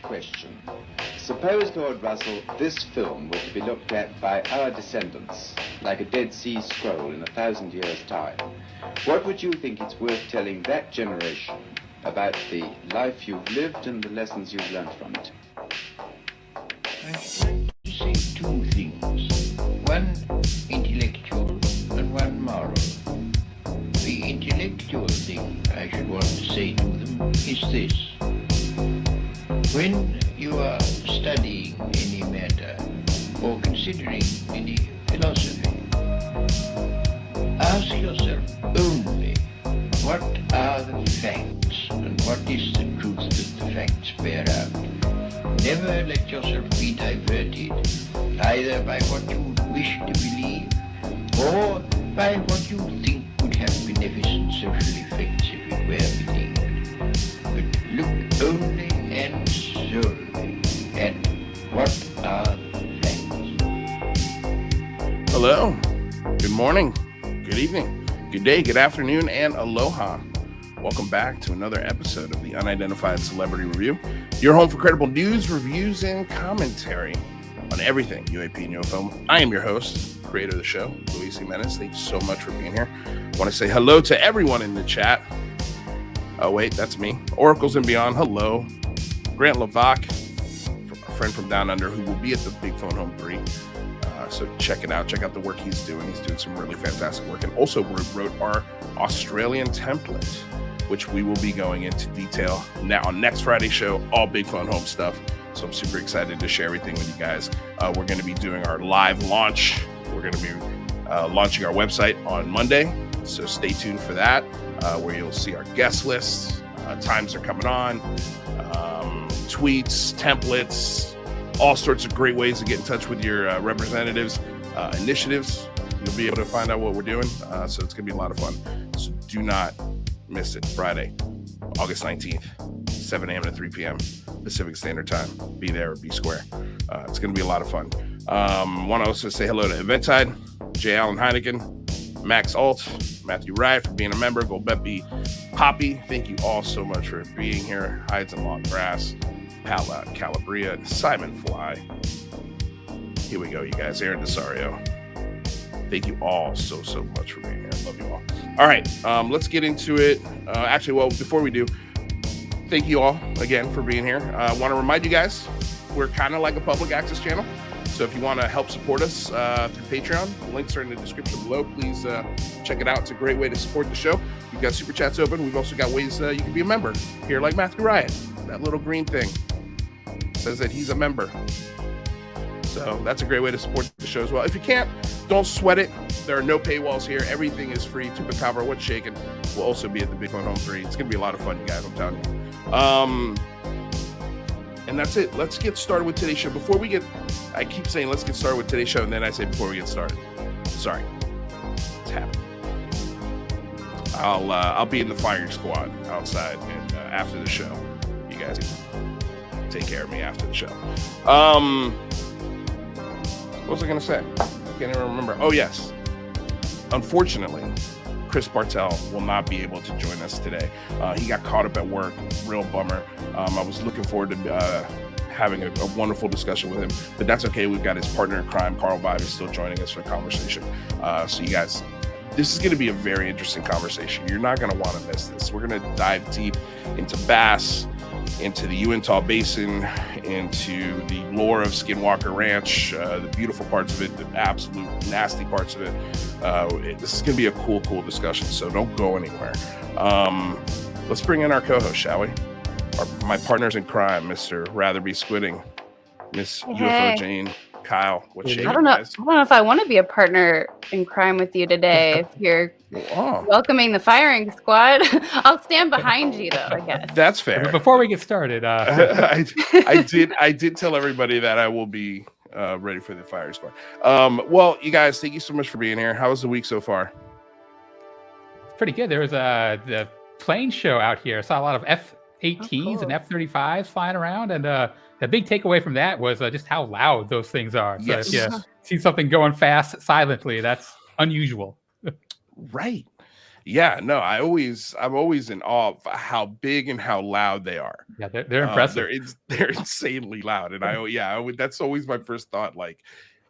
question. Suppose, Lord Russell, this film were to be looked at by our descendants, like a Dead Sea Scroll in 1,000 years' time. What would you think it's worth telling that generation about the life you've lived and the lessons you've learned from it? I should like to say two things. One intellectual and one moral. The intellectual thing I should want to say to them is this. When you are studying any matter or considering any philosophy, ask yourself only what are the facts and what is the truth that the facts bear out. Never let yourself be diverted either by what you wish to believe or by what you think would have beneficent social effects if it were believed. But look only and solely at what are the facts. Hello, good morning, good evening, good day, good afternoon, and aloha. Welcome back to another episode of the Unidentified Celebrity Review, your home for credible news, reviews, and commentary on everything UAP and UFO. I am your host, creator of the show, Jimenez. Thank you so much for being here. I want to say hello to everyone in the chat. Oh, wait, that's me. Oracles and Beyond, hello. Grant Levac, a friend from Down Under, who will be at the Big Phone Home 3. So check it out. Check out the work he's doing. He's doing some really fantastic work. And also wrote our Australian template, which we will be going into detail now on next Friday's show, all Big Phone Home stuff. So I'm super excited to share everything with you guys. We're going to be doing our live launch. We're going to be launching our website on Monday. So stay tuned for that, where you'll see our guest list. Times are coming on, tweets, templates, all sorts of great ways to get in touch with your representatives, initiatives. You'll be able to find out what we're doing. So it's going to be a lot of fun. So do not miss it. Friday, August 19th, 7 a.m. to 3 p.m. Pacific Standard Time. Be there or be square. It's going to be a lot of fun. Want to also say hello to Eventide, J. Allen Heineken, Max Alt, Matthew Wright for being a member, Golbepi, Poppy. Thank you all so much for being here. Hides and Long Grass, Pala, Calabria, and Simon Fly. Here we go, you guys. Aaron Desario. Thank you all so much for being here. I love you all. All right, let's get into it. Before we do, thank you all again for being here. I want to remind you guys, we're kind of like a public access channel. So if you want to help support us through Patreon, the links are in the description below. Please check it out. It's a great way to support the show. We've got super chats open. We've also got ways you can be a member here, like Matthew Riot. That little green thing says that he's a member. So that's a great way to support the show as well. If you can't, don't sweat it. There are no paywalls here. Everything is free. Chupacabra, what's shaking, will also be at the Big Phone Home 3. It's going to be a lot of fun, you guys, I'm telling you. And that's it. Let's get started with today's show. I keep saying let's get started with today's show, and then I say before we get started. Sorry. It's happening. I'll be in the firing squad outside, and after the show, you guys can take care of me after the show. What was I going to say? I can't even remember. Oh, yes. Unfortunately, Chris Bartel will not be able to join us today. He got caught up at work. Real bummer. I was looking forward to having a wonderful discussion with him, but that's okay. We've got his partner in crime, Carl Vibe, is still joining us for a conversation. So you guys, this is going to be a very interesting conversation. You're not going to want to miss this. We're going to dive deep into BASS, into the Uintah Basin, into the lore of Skinwalker Ranch, the beautiful parts of it, the absolute nasty parts of it. This is going to be a cool discussion, so don't go anywhere. Let's bring in our co-host, shall we? My partners in crime, Mr. Ratherby Squidding, Miss UFO Jane Kyle. What's shaking, I don't know. guys? I don't know if I want to be a partner in crime with you today. If you're welcoming the firing squad, I'll stand behind you, though. I guess that's fair. Before we get started, I did tell everybody that I will be ready for the firing squad. Well, you guys, thank you so much for being here. How was the week so far? pretty good. There was the plane show out here. I saw a lot of F-18s and F-35s flying around, and the big takeaway from that was just how loud those things are. So Yes. if you see something going fast silently, that's unusual. Right. Yeah, no, I'm always in awe of how big and how loud they are. Yeah, they're impressive. They're insanely loud, and that's always my first thought. Like,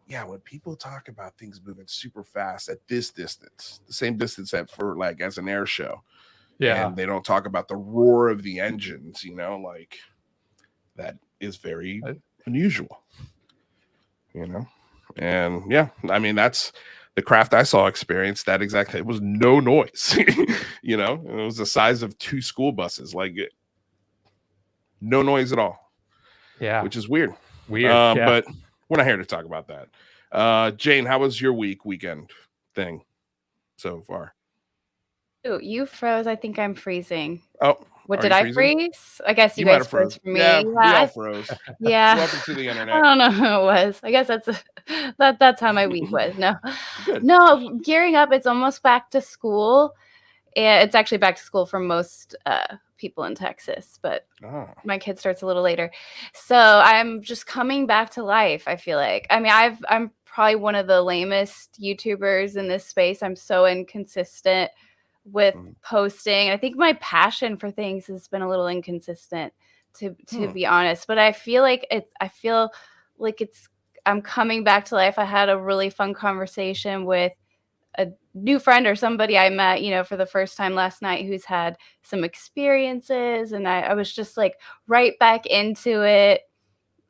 yeah, when people talk about things moving super fast at this distance, the same distance that for like as an air show, and they don't talk about the roar of the engines, like that is very unusual, and yeah, I mean that's. The craft I saw experienced that exactly. It was no noise, it was the size of 2 school buses, like no noise at all. Yeah, which is weird. Yeah. But we're not here to talk about that. Jane, how was your weekend thing so far? Ooh, you froze. I think I'm freezing. Oh, what did I freeze? I guess you guys froze for me. Yeah, we all froze. Yeah. Welcome to the internet. I don't know who it was. I guess that's how my week was. No, gearing up. It's almost back to school. And it's actually back to school for most people in Texas, but my kid starts a little later. So I'm just coming back to life, I feel like. I mean, I'm probably one of the lamest YouTubers in this space. I'm so inconsistent with posting. I think my passion for things has been a little inconsistent, to be honest. But I feel like I'm coming back to life. I had a really fun conversation with a new friend or somebody I met, for the first time last night, who's had some experiences, and I was just like right back into it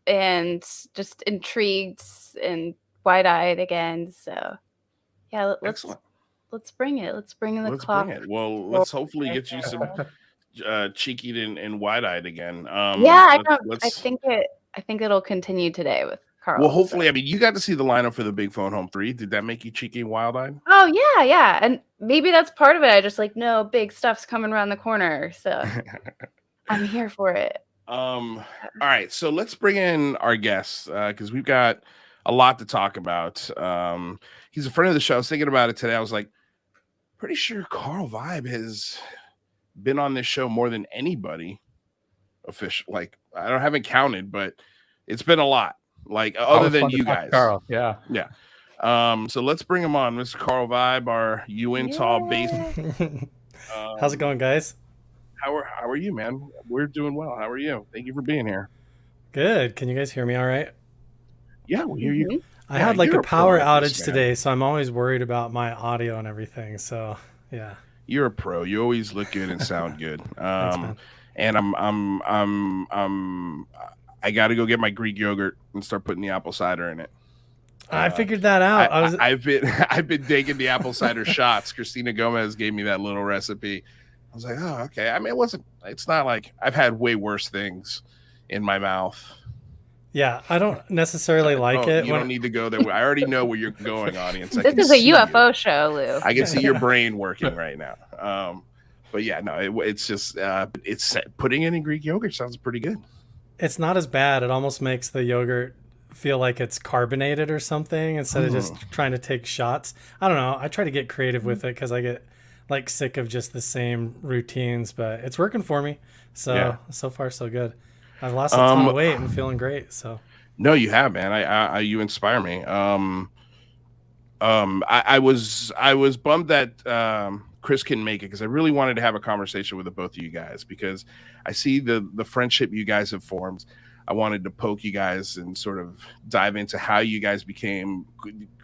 and just intrigued and wide-eyed again. So yeah, let's bring it. Let's bring in the clock. Bring it. Well, let's hopefully get you some cheeky and wide-eyed again. I think it'll continue today with Carl. Well, hopefully, I mean, you got to see the lineup for the Big Phone Home 3. Did that make you cheeky and wild-eyed? Oh, yeah. And maybe that's part of it. I just no big stuff's coming around the corner. So I'm here for it. All right. So let's bring in our guests because we've got a lot to talk about. He's a friend of the show. I was thinking about it today. I was like, pretty sure Carl Vibe has been on this show more than anybody official. Like, I haven't counted, but it's been a lot. Like other than you guys, Carl. Yeah. So let's bring him on, Mr. Carl Vibe, our Utah based. How's it going, guys? How are you, man? We're doing well. How are you? Thank you for being here. Good. Can you guys hear me all right? Yeah, we hear you. I had like a power outage today, so I'm always worried about my audio and everything. So yeah. You're a pro. You always look good and sound good. Thanks, and I got to go get my Greek yogurt and start putting the apple cider in it. I figured that out. I've been taking the apple cider shots. Christina Gomez gave me that little recipe. I was like, oh, okay. I mean, it's not like I've had way worse things in my mouth. Yeah, I don't necessarily like it. You don't need to go there. I already know where you're going, audience. This is a UFO show, Lou. I can see your brain working right now. But yeah, no, it's just it's putting it in Greek yogurt sounds pretty good. It's not as bad. It almost makes the yogurt feel like it's carbonated or something instead of just trying to take shots. I don't know. I try to get creative with it because I get like sick of just the same routines, but it's working for me. So far so good. I've lost a ton of weight and feeling great. So no, you have, man. You inspire me. I was bummed that Chris couldn't make it because I really wanted to have a conversation with the both of you guys because I see the friendship you guys have formed. I wanted to poke you guys and sort of dive into how you guys became,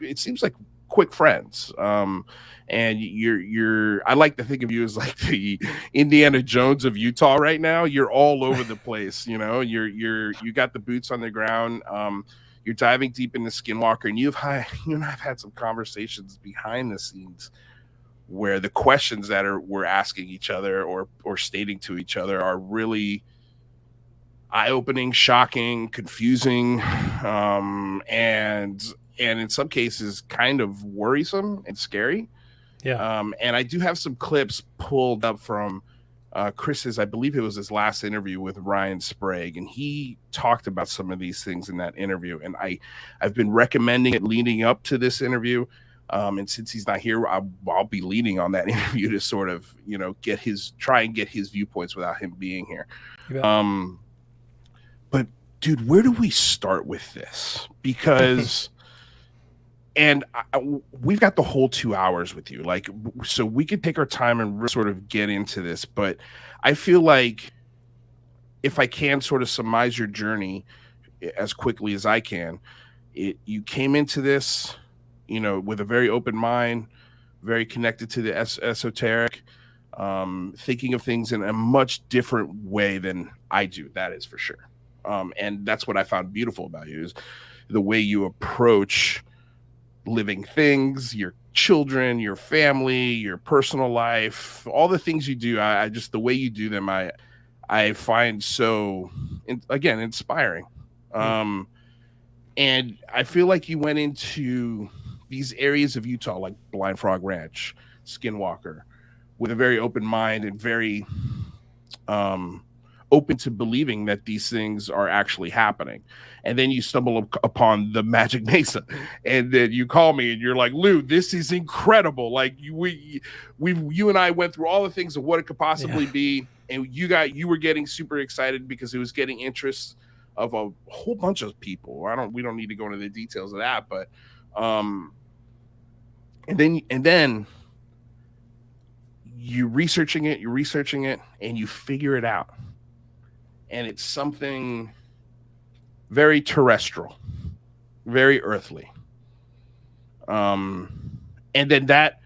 it seems like, quick friends. And I like to think of you as like the Indiana Jones of Utah right now. You're all over the place. You got the boots on the ground. You're diving deep into Skinwalker, and you and I've had some conversations behind the scenes where the questions that we're asking each other or stating to each other are really eye-opening, shocking, confusing, and in some cases kind of worrisome and scary. Yeah. And I do have some clips pulled up from Chris's, I believe it was his last interview with Ryan Sprague, and he talked about some of these things in that interview. And I've been recommending it leading up to this interview. And since he's not here, I'll be leaning on that interview to sort of, try and get his viewpoints without him being here. But dude, where do we start with this? Because we've got the whole 2 hours with you, like, so we could take our time and really sort of get into this. But I feel like if I can sort of surmise your journey as quickly as I can, you came into this, with a very open mind, very connected to the esoteric, thinking of things in a much different way than I do. That is for sure. And that's what I found beautiful about you, is the way you approach living things, your children, your family, your personal life, all the things you do. I just, the way you do them, I find so, again, inspiring. And I feel like you went into these areas of Utah, like Blind Frog Ranch, Skinwalker, with a very open mind and very open to believing that these things are actually happening. And then you stumble upon the Magic Mesa, and then you call me and you're like, Lou, this is incredible. Like you and I went through all the things of what it could possibly be. And you were getting super excited because it was getting interest of a whole bunch of people. We don't need to go into the details of that, but and then you're researching it, and you figure it out. And it's something very terrestrial, very earthly. And then that,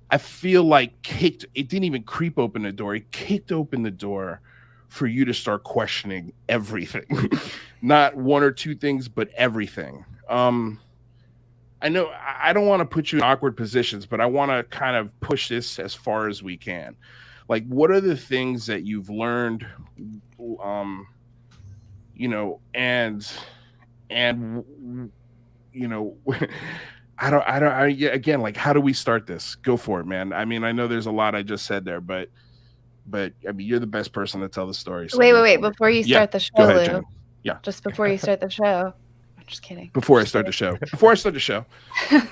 I feel like it didn't even creep open the door. It kicked open the door for you to start questioning everything. Not one or two things, but everything. I know I don't want to put you in awkward positions, but I want to kind of push this as far as we can. Like, what are the things that you've learned, again, like, how do we start this? Go for it, man. I mean, I know there's a lot I just said there, but I mean, you're the best person to tell the story. So wait. Before you start the show, go ahead, Lou. Jane. Yeah. Just before you start the show. I'm just kidding. Before I start the show.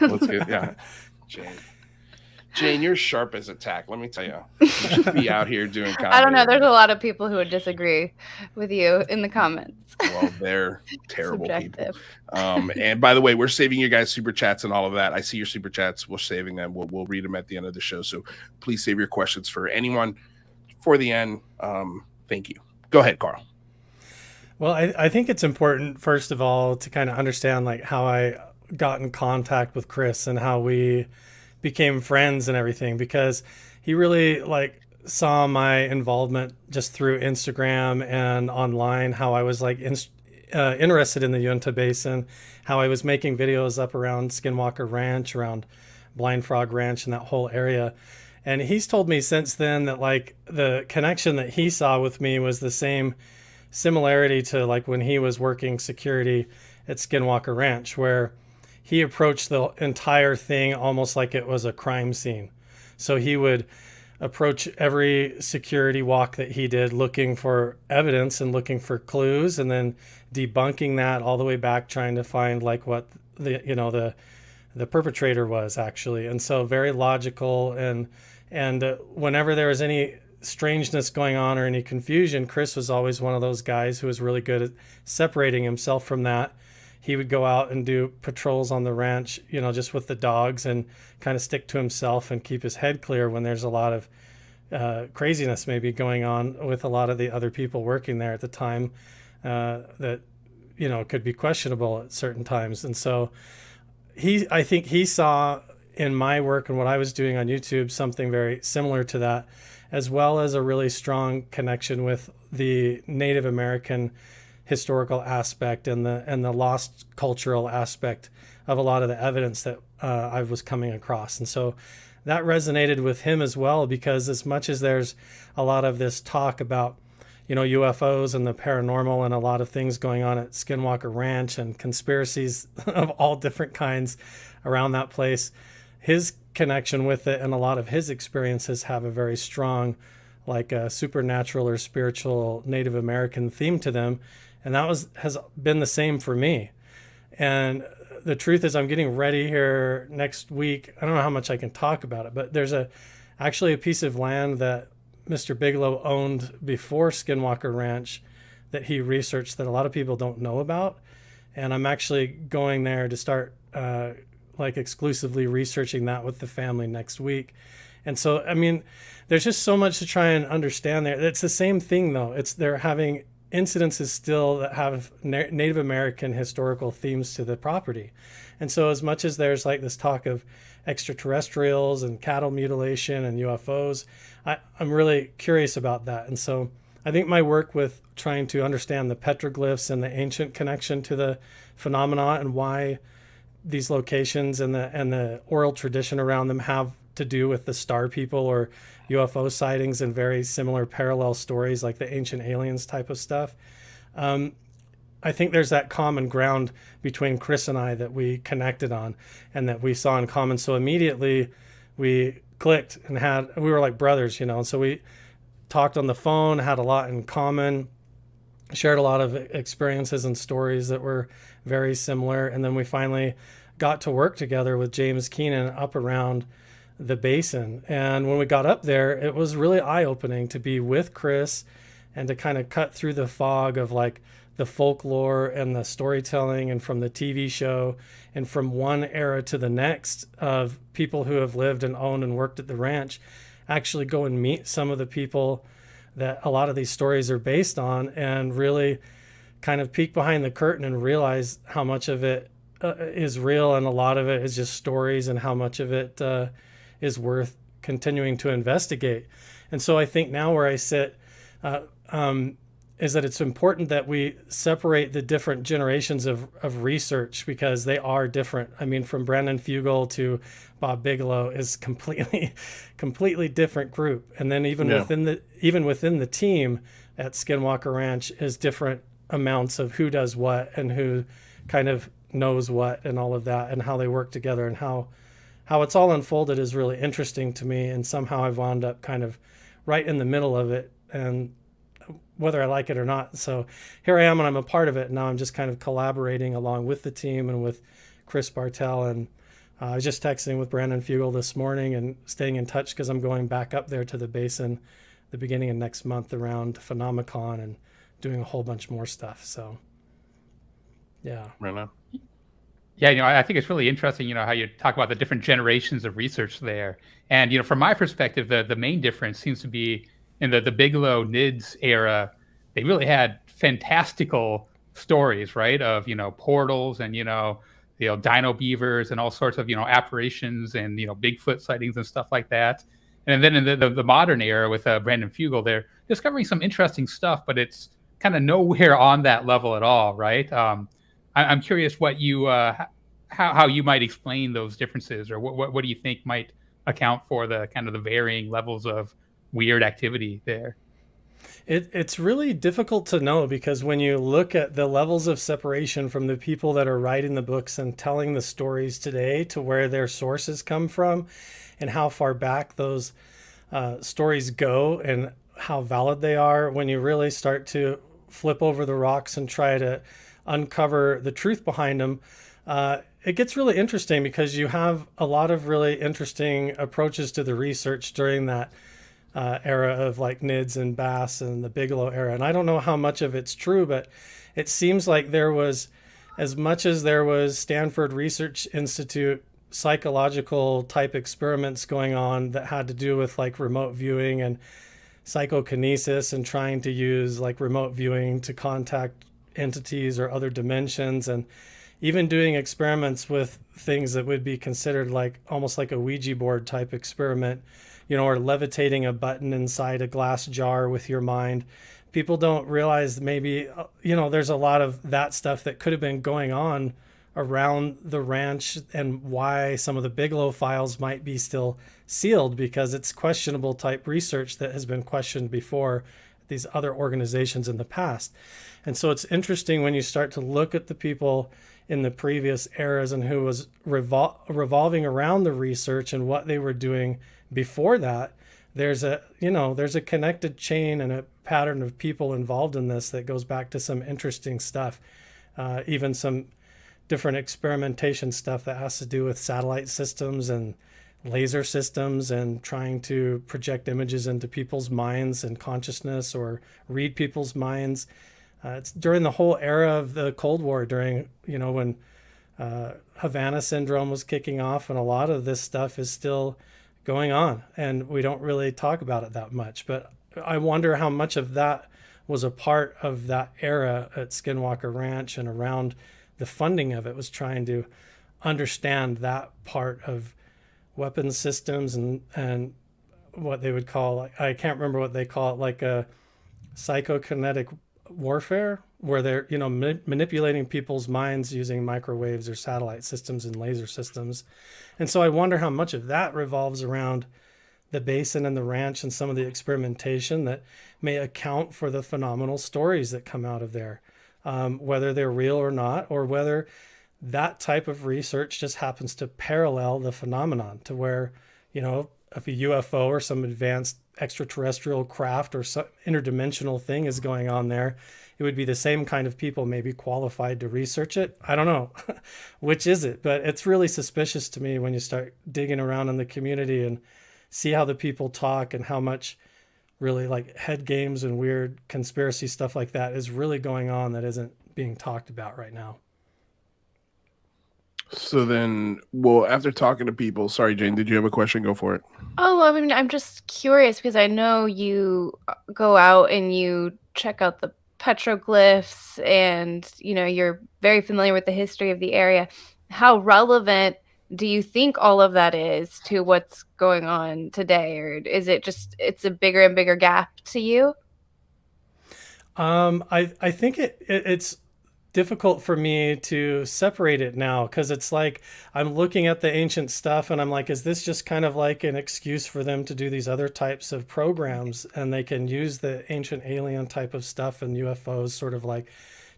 Let's get, yeah. Jane, you're sharp as a tack. Let me tell you. You should be out here doing comedy. I don't know. There's a lot of people who would disagree with you in the comments. Well, they're terrible people. And by the way, we're saving you guys super chats and all of that. I see your super chats. We're saving them. We'll read them at the end of the show. So please save your questions for anyone for the end. Thank you. Go ahead, Carl. Well, I think it's important, first of all, to kind of understand like how I got in contact with Chris and how we became friends and everything, because he really like saw my involvement just through Instagram and online, how I was like interested in the Uinta Basin, how I was making videos up around Skinwalker Ranch, around Blind Frog Ranch and that whole area. And he's told me since then that like the connection that he saw with me was the same similarity to like when he was working security at Skinwalker Ranch, where he approached the entire thing almost like it was a crime scene. So he would approach every security walk that he did looking for evidence and looking for clues, and then debunking that all the way back, trying to find like what the perpetrator was actually. And so very logical, and whenever there was any strangeness going on or any confusion, Chris was always one of those guys who was really good at separating himself from that. He would go out and do patrols on the ranch, just with the dogs, and kind of stick to himself and keep his head clear when there's a lot of craziness maybe going on with a lot of the other people working there at the time that, could be questionable at certain times. And so I think he saw in my work and what I was doing on YouTube something very similar to that, as well as a really strong connection with the Native American historical aspect and the lost cultural aspect of a lot of the evidence that I was coming across. And so that resonated with him as well, because as much as there's a lot of this talk about, UFOs and the paranormal and a lot of things going on at Skinwalker Ranch and conspiracies of all different kinds around that place, his connection with it and a lot of his experiences have a very strong, like a supernatural or spiritual Native American theme to them. And that has been the same for me. And the truth is, I'm getting ready here next week. I don't know how much I can talk about it, but there's actually a piece of land that Mr. Bigelow owned before Skinwalker Ranch that he researched that a lot of people don't know about. And I'm actually going there to start like exclusively researching that with the family next week. And so, I mean, there's just so much to try and understand there. It's the same thing though. They're having incidences still that have Native American historical themes to the property. And so as much as there's like this talk of extraterrestrials and cattle mutilation and UFOs, I'm really curious about that. And so I think my work with trying to understand the petroglyphs and the ancient connection to the phenomena and why these locations and the oral tradition around them have to do with the star people or UFO sightings and very similar parallel stories like the ancient aliens type of stuff. I think there's that common ground between Chris and I that we connected on and that we saw in common. So immediately we clicked and we were like brothers, you know, and so we talked on the phone, had a lot in common, shared a lot of experiences and stories that were very similar. And then we finally got to work together with James Keenan up around the basin. And when we got up there, it was really eye-opening to be with Chris and to kind of cut through the fog of like the folklore and the storytelling and from the TV show and from one era to the next of people who have lived and owned and worked at the ranch, actually go and meet some of the people that a lot of these stories are based on and really kind of peek behind the curtain and realize how much of it is real and a lot of it is just stories and how much of it is worth continuing to investigate. And so I think now where I sit is that it's important that we separate the different generations of research because they are different. I mean, from Brandon Fugel to Bob Bigelow is completely different group. And then even within the team at Skinwalker Ranch is different amounts of who does what and who kind of knows what and all of that and how they work together and how it's all unfolded is really interesting to me. And somehow I've wound up kind of right in the middle of it, and whether I like it or not. So here I am and I'm a part of it. Now I'm just kind of collaborating along with the team and with Chris Bartel. And I was just texting with Brandon Fugel this morning and staying in touch because I'm going back up there to the basin the beginning of next month around Phenomicon and doing a whole bunch more stuff. So yeah. Right on. Yeah, you know, I think it's really interesting, you know, how you talk about the different generations of research there. And, you know, from my perspective, the main difference seems to be in the Bigelow NIDS era. They really had fantastical stories, right? Of, you know, portals and, you know, dino beavers and all sorts of, you know, apparitions and, you know, Bigfoot sightings and stuff like that. And then in the modern era with Brandon Fugel, they're discovering some interesting stuff, but it's kind of nowhere on that level at all, right? I'm curious what you how you might explain those differences, or what do you think might account for the kind of the varying levels of weird activity there? It's really difficult to know because when you look at the levels of separation from the people that are writing the books and telling the stories today to where their sources come from and how far back those stories go and how valid they are, when you really start to flip over the rocks and try to uncover the truth behind them, it gets really interesting because you have a lot of really interesting approaches to the research during that era of like NIDS and BASS and the Bigelow era. And I don't know how much of it's true, but it seems like there was, as much as there was Stanford Research Institute psychological type experiments going on that had to do with like remote viewing and psychokinesis and trying to use like remote viewing to contact entities or other dimensions, and even doing experiments with things that would be considered like almost like a Ouija board type experiment, you know, or levitating a button inside a glass jar with your mind. People don't realize maybe, you know, there's a lot of that stuff that could have been going on around the ranch, and why some of the Bigelow files might be still sealed because it's questionable type research that has been questioned before these other organizations in the past. And so it's interesting when you start to look at the people in the previous eras and who was revolving around the research and what they were doing before that. There's a connected chain and a pattern of people involved in this that goes back to some interesting stuff, even some different experimentation stuff that has to do with satellite systems and laser systems and trying to project images into people's minds and consciousness or read people's minds. It's during the whole era of the Cold War, during, you know, when Havana syndrome was kicking off, and a lot of this stuff is still going on, and we don't really talk about it that much. But I wonder how much of that was a part of that era at Skinwalker Ranch, and around the funding of it was trying to understand that part of weapons systems and what they would call, I can't remember what they call it, like a psychokinetic warfare, where they're, you know, manipulating people's minds using microwaves or satellite systems and laser systems. And so I wonder how much of that revolves around the basin and the ranch and some of the experimentation that may account for the phenomenal stories that come out of there, whether they're real or not, or whether that type of research just happens to parallel the phenomenon to where, you know, if a UFO or some advanced extraterrestrial craft or some interdimensional thing is going on there, it would be the same kind of people maybe qualified to research it. I don't know which is it, but it's really suspicious to me when you start digging around in the community and see how the people talk and how much really like head games and weird conspiracy stuff like that is really going on that isn't being talked about right now. So then, well, after talking to people, sorry, Jane, did you have a question? Go for it. Oh, I mean, I'm just curious because I know you go out and you check out the petroglyphs and, you know, you're very familiar with the history of the area. How relevant do you think all of that is to what's going on today? Or is it just, it's a bigger and bigger gap to you? I think it's difficult for me to separate it now, because it's like I'm looking at the ancient stuff and I'm like, is this just kind of like an excuse for them to do these other types of programs, and they can use the ancient alien type of stuff and UFOs sort of like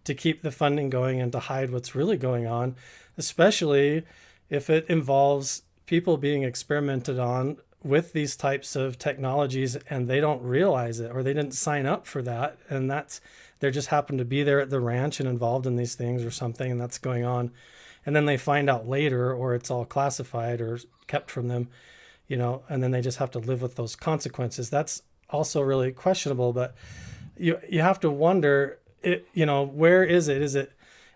to keep the funding going and to hide what's really going on, especially if it involves people being experimented on with these types of technologies and they don't realize it, or they didn't sign up for that, and they just happen to be there at the ranch and involved in these things or something, and that's going on. And then they find out later, or it's all classified or kept from them, you know, and then they just have to live with those consequences. That's also really questionable, but you have to wonder, you know, where is it?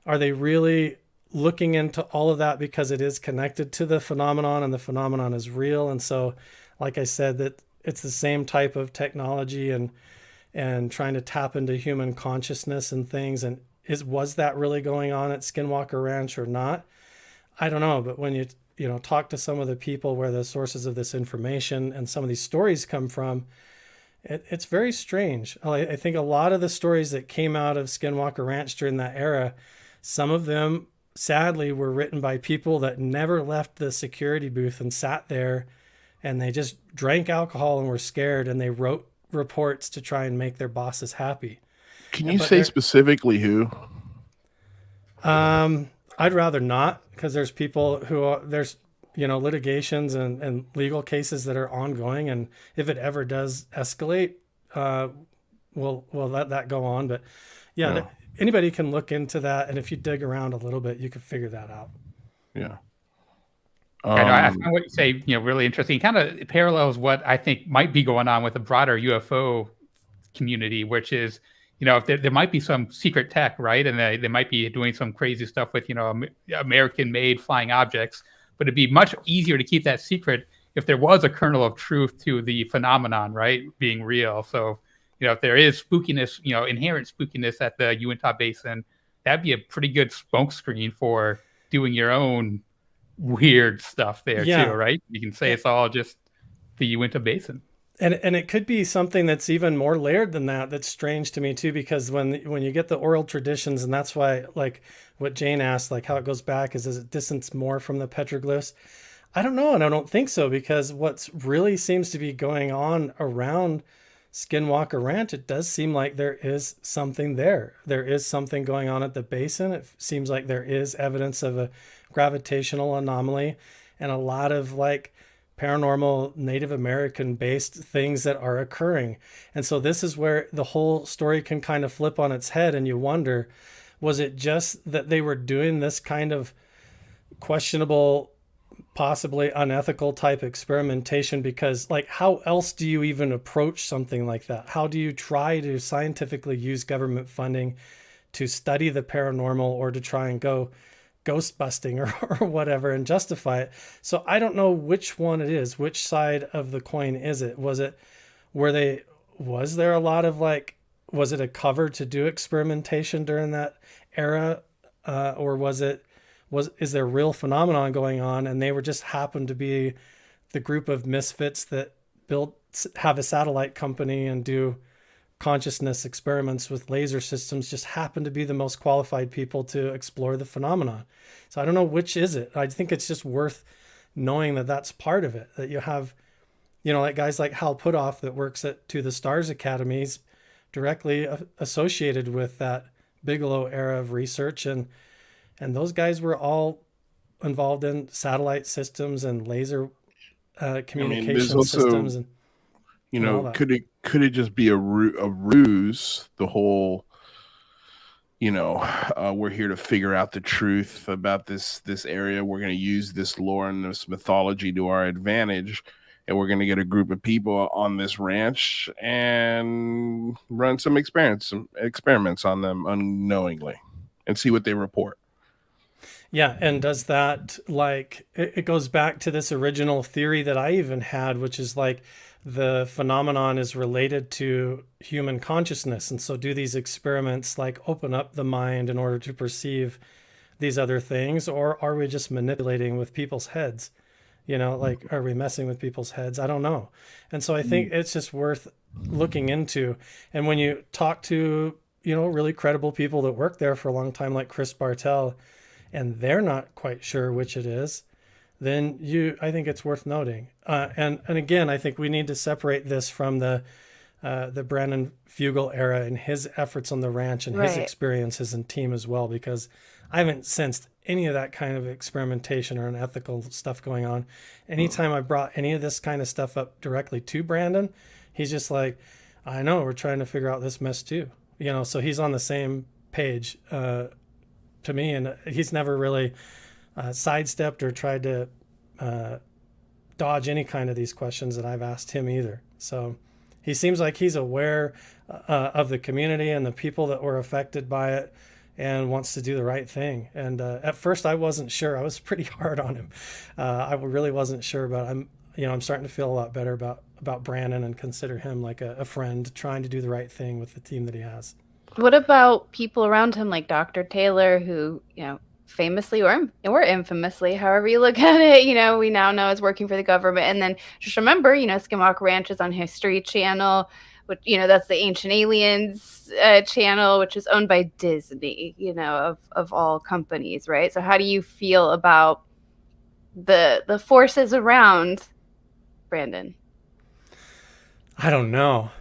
Are they really looking into all of that because it is connected to the phenomenon and the phenomenon is real? And so, like I said, that it's the same type of technology and trying to tap into human consciousness and things. And was that really going on at Skinwalker Ranch or not? I don't know. But when you know, talk to some of the people where the sources of this information and some of these stories come from, it's very strange. I think a lot of the stories that came out of Skinwalker Ranch during that era, some of them sadly were written by people that never left the security booth and sat there, and they just drank alcohol and were scared, and they wrote reports to try and make their bosses happy. Can you say specifically who? I'd rather not, because there's people there's, you know, litigations and legal cases that are ongoing, and if it ever does escalate, we'll let that go on. But yeah. Anybody can look into that, and if you dig around a little bit, you can figure that out. Yeah. I find what you say, you know, really interesting. It kind of parallels what I think might be going on with the broader UFO community, which is, you know, if there might be some secret tech, right? And they might be doing some crazy stuff with, you know, American-made flying objects, but it'd be much easier to keep that secret if there was a kernel of truth to the phenomenon, right, being real. So, you know, if there is spookiness, you know, inherent spookiness at the Uinta Basin, that'd be a pretty good smokescreen for doing your own weird stuff there too, right? You can say it's all just the Uinta Basin. And it could be something that's even more layered than that. That's strange to me too, because when you get the oral traditions, and that's why, like what Jane asked, like how it goes back, does it distance more from the petroglyphs? I don't know, and I don't think so, because what's really seems to be going on around Skinwalker Ranch, it does seem like there is something there. There is something going on at the basin. It seems like there is evidence of a gravitational anomaly and a lot of like paranormal Native American based things that are occurring. And so this is where the whole story can kind of flip on its head, and you wonder, was it just that they were doing this kind of questionable, possibly unethical type experimentation? Because like, how else do you even approach something like that? How do you try to scientifically use government funding to study the paranormal, or to try and go ghost busting or whatever and justify it. So I don't know which one it is. Which side of the coin is it? Was there a lot of like, was it a cover to do experimentation during that era? Or is there a real phenomenon going on and they were just happened to be the group of misfits that have a satellite company and do consciousness experiments with laser systems, just happen to be the most qualified people to explore the phenomenon. So I don't know which is it. I think it's just worth knowing that that's part of it, that you have, like guys like Hal Puthoff that works at To the Stars Academies directly associated with that Bigelow era of research. And those guys were all involved in satellite systems and laser communication systems. And could it just be a ruse? The whole, we're here to figure out the truth about this area. We're going to use this lore and this mythology to our advantage, and we're going to get a group of people on this ranch and run some experiments on them unknowingly and see what they report. Yeah, and does that, like, it goes back to this original theory that I even had, which is like the phenomenon is related to human consciousness. And so do these experiments like open up the mind in order to perceive these other things, or are we just manipulating with people's heads? Like, are we messing with people's heads? I don't know. And so I think it's just worth looking into. And when you talk to, really credible people that work there for a long time, like Chris Bartel, and they're not quite sure which it is, then I think it's worth noting. And again, I think we need to separate this from the Brandon Fugel era and his efforts on the ranch and his experiences and team as well, because I haven't sensed any of that kind of experimentation or unethical stuff going on. Anytime I brought any of this kind of stuff up directly to Brandon, he's just like, I know, we're trying to figure out this mess too. So he's on the same page to me, and he's never really sidestepped or tried to dodge any kind of these questions that I've asked him either. So he seems like he's aware of the community and the people that were affected by it and wants to do the right thing. And at first I wasn't sure. I was pretty hard on him. I really wasn't sure, but I'm starting to feel a lot better about Brandon and consider him like a friend trying to do the right thing with the team that he has. What about people around him, like Dr. Taylor, who, famously or infamously, however you look at it, we now know is working for the government. And then just remember, Skinwalker Ranch is on History Channel, which, that's the Ancient Aliens channel, which is owned by Disney, of all companies, right? So how do you feel about the forces around Brandon? I don't know.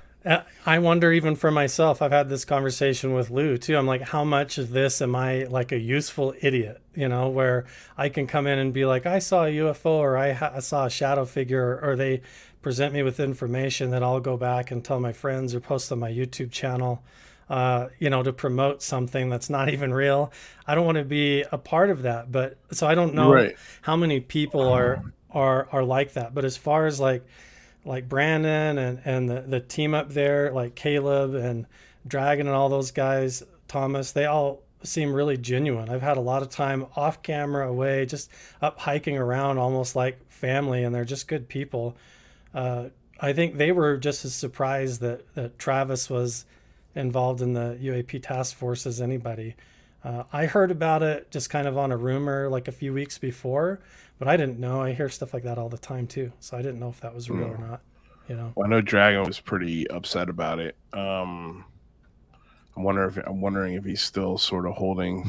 I wonder even for myself. I've had this conversation with Lou too. I'm like, how much of this am I like a useful idiot, where I can come in and be like, I saw a UFO or I saw a shadow figure, or they present me with information that I'll go back and tell my friends or post on my YouTube channel, to promote something that's not even real. I don't want to be a part of that. But so I don't know how many people are like that. But as far as like Brandon and the team up there, like Caleb and Dragon and all those guys, Thomas, they all seem really genuine. I've had a lot of time off camera away, just up hiking around almost like family, and they're just good people. I think they were just as surprised that Travis was involved in the UAP task force as anybody. I heard about it just kind of on a rumor like a few weeks before, but I didn't know. I hear stuff like that all the time too, so I didn't know if that was real or not. Well, I know Dragon was pretty upset about it. I'm wondering if he's still sort of holding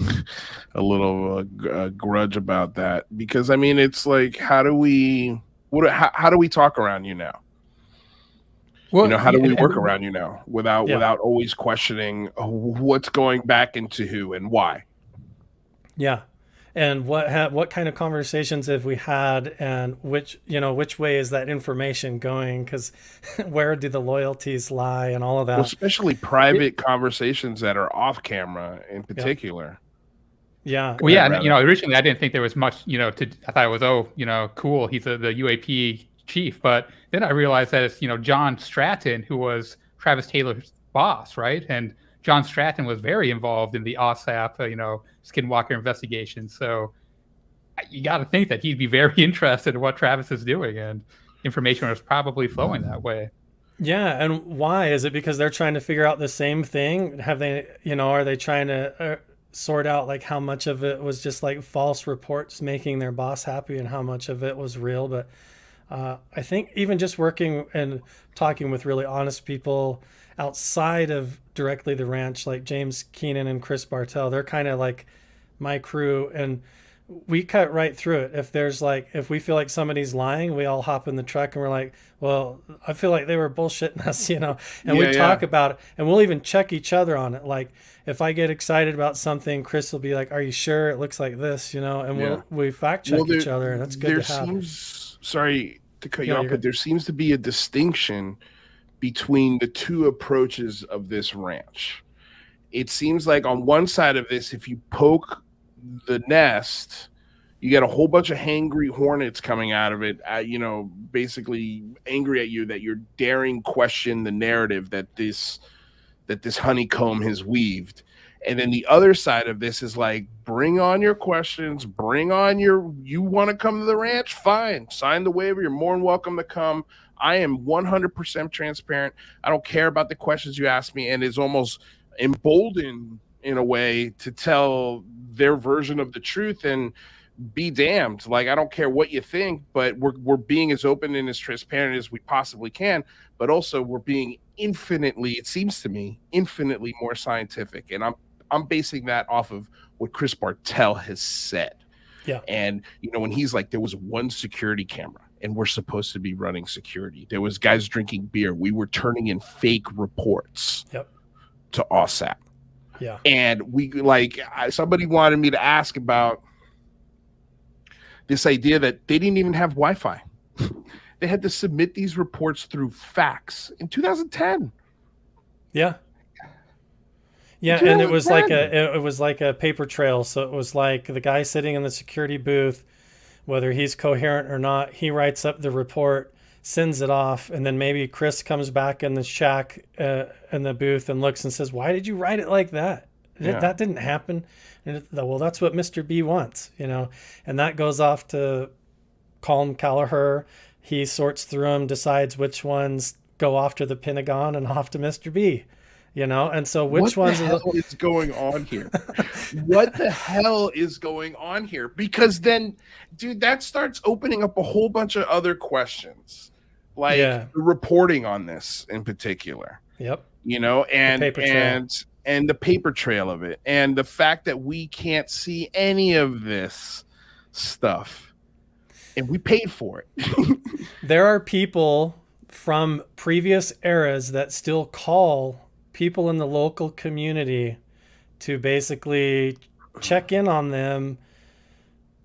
a little grudge about that, because I mean, it's like, how do we talk around you now? Well, how do we work around you now without always questioning what's going back into who and why? Yeah. And what kind of conversations have we had, and which way is that information going? Because where do the loyalties lie and all of that? Well, especially private conversations that are off camera in particular. Yeah. Well, yeah. And, originally I didn't think there was much, I thought it was, cool. He's the UAP chief. But then I realized that it's, John Stratton, who was Travis Taylor's boss, right? And John Stratton was very involved in the AAWSAP, Skinwalker investigation. So you got to think that he'd be very interested in what Travis is doing, and information was probably flowing that way. Yeah, and why? Is it because they're trying to figure out the same thing? Have they, are they trying to sort out like how much of it was just like false reports making their boss happy and how much of it was real? But I think even just working and talking with really honest people outside of directly the ranch, like James Keenan and Chris Bartel, they're kind of like my crew, and we cut right through it. If we feel like somebody's lying, we all hop in the truck and we're like, well, I feel like they were bullshitting us, and we talk about it, and we'll even check each other on it. Like if I get excited about something, Chris will be like, are you sure it looks like this, and we fact check each other, and that's good to have. Sorry to cut you off, but there seems to be a distinction between the two approaches of this ranch. It seems like on one side of this, if you poke the nest, you get a whole bunch of hangry hornets coming out of it, basically angry at you that you're daring question the narrative that this honeycomb has weaved. And then the other side of this is like, bring on your questions, you want to come to the ranch? Fine, sign the waiver. You're more than welcome to come. I am 100% transparent. I don't care about the questions you ask me, and it's almost emboldened in a way to tell their version of the truth and be damned. Like, I don't care what you think, but we're being as open and as transparent as we possibly can, but also we're being it seems to me, infinitely more scientific. And I'm basing that off of what Chris Bartel has said. Yeah. And, when he's like, there was one security camera and we're supposed to be running security. There was guys drinking beer. We were turning in fake reports to AAWSAP. Yeah. And somebody wanted me to ask about this idea that they didn't even have Wi-Fi. They had to submit these reports through fax in 2010. Yeah. Yeah, and it was like a paper trail. So it was like the guy sitting in the security booth, whether he's coherent or not, he writes up the report, sends it off, and then maybe Chris comes back in the shack in the booth and looks and says, why did you write it like that? That didn't happen. And well, that's what Mr. B wants, and that goes off to Colin Callagher. He sorts through them, decides which ones go off to the Pentagon and off to Mr. B, and so which ones is going on here? What the hell is going on here? Because then, dude, that starts opening up a whole bunch of other questions, like the reporting on this in particular. Yep. And the paper trail of it, and the fact that we can't see any of this stuff, and we paid for it. There are people from previous eras that still call people in the local community to basically check in on them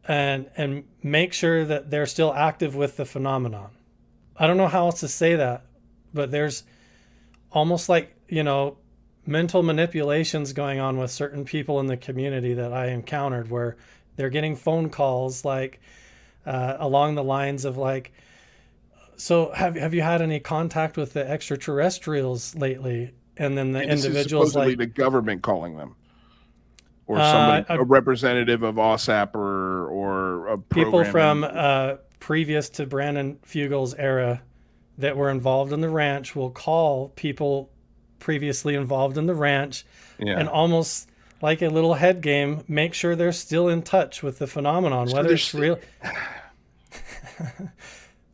and make sure that they're still active with the phenomenon. I don't know how else to say that, but there's almost like, mental manipulations going on with certain people in the community that I encountered, where they're getting phone calls like along the lines of like, so have you had any contact with the extraterrestrials lately? And then the individuals, like the government calling them, or somebody, a representative of AAWSAP or a people from previous to Brandon Fugel's era that were involved in the ranch will call people previously involved in the ranch, and almost like a little head game, make sure they're still in touch with the phenomenon, whether it's real.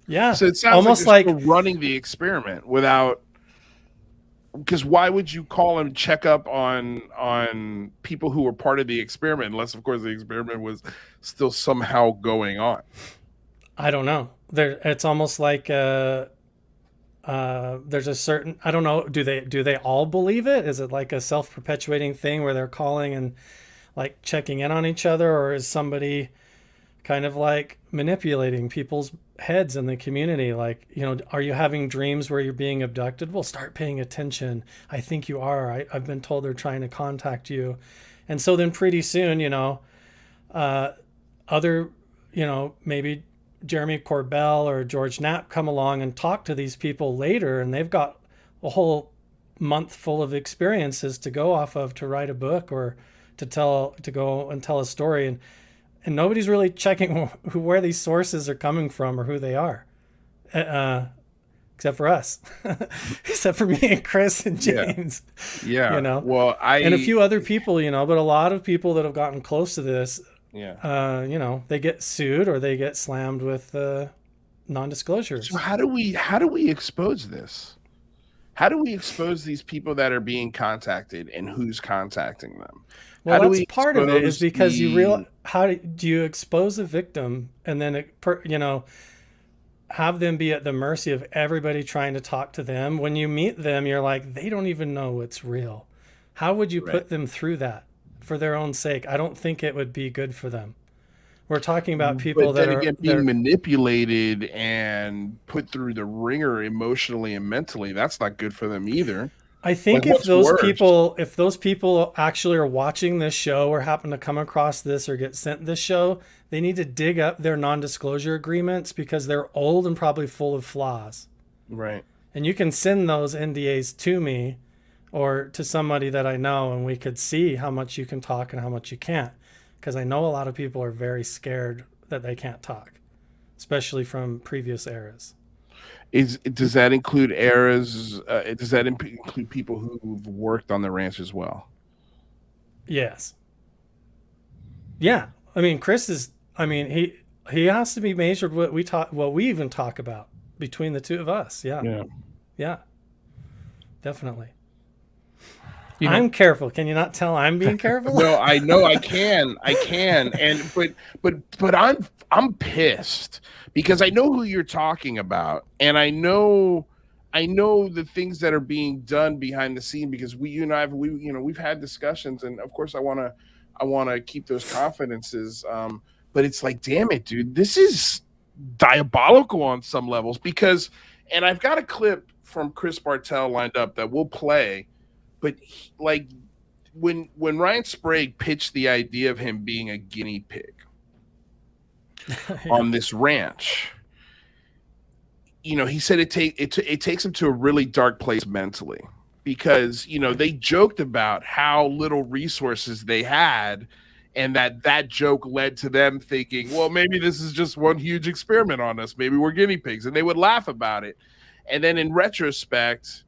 Yeah. So it sounds almost like running the experiment without. Because why would you call and check up on people who were part of the experiment, unless, of course, the experiment was still somehow going on? I don't know. It's almost like there's a certain, I don't know. Do they all believe it? Is it like a self-perpetuating thing where they're calling and like checking in on each other, or is somebody kind of like manipulating people's heads in the community? Like, are you having dreams where you're being abducted? Well, start paying attention. I think you are. I've been told they're trying to contact you. And so then pretty soon, maybe Jeremy Corbell or George Knapp come along and talk to these people later, and they've got a whole month full of experiences to go off of to write a book or to go and tell a story, and nobody's really checking where these sources are coming from or who they are, except for us, except for me and Chris and James. Yeah. You know, well, and a few other people, you know, but a lot of people that have gotten close to this, you know, they get sued or they get slammed with non-disclosures. So how do we expose this? How do we expose these people that are being contacted and who's contacting them? Well, that's part of it, is because how do you expose a victim and then you know, have them be at the mercy of everybody trying to talk to them? When you meet them, you're like, they don't even know what's real. How would you put them through that for their own sake? I don't think it would be good for them. We're talking about people that are being manipulated and put through the ringer emotionally and mentally. That's not good for them either. I think if those people actually are watching this show or happen to come across this or get sent this show, they need to dig up their non-disclosure agreements, because they're old and probably full of flaws. Right. And you can send those NDAs to me or to somebody that I know, and we could see how much you can talk and how much you can't. Because I know a lot of people are very scared that they can't talk, especially from previous eras. Does that include eras? Does that include people who've worked on the ranch as well? Yes. Yeah. I mean, Chris is. I mean, he has to be measured what we even talk about between the two of us. Yeah. Yeah. Definitely. You know, I'm careful. Can you not tell I'm being careful? No, I know I can. And but I'm pissed because I know who you're talking about, and I know the things that are being done behind the scene, because you and I we've had discussions, and of course I want to keep those confidences. But it's like, damn it, dude, this is diabolical on some levels, because, and I've got a clip from Chris Bartel lined up that we'll play. But like when Ryan Sprague pitched the idea of him being a guinea pig on this ranch, you know, he said it takes him to a really dark place mentally, because, you know, they joked about how little resources they had, and that joke led to them thinking, well, maybe this is just one huge experiment on us. Maybe we're guinea pigs, and they would laugh about it. And then in retrospect,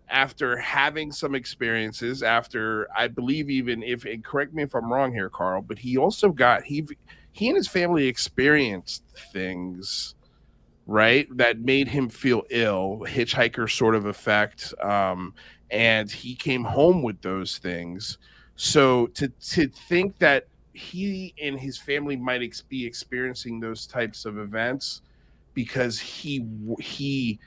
after having some experiences, after, I believe, even if, and correct me if I'm wrong here, Carl, but he also got, he and his family experienced things, right, that made him feel ill, hitchhiker sort of effect, and he came home with those things. So to think that he and his family might be experiencing those types of events because he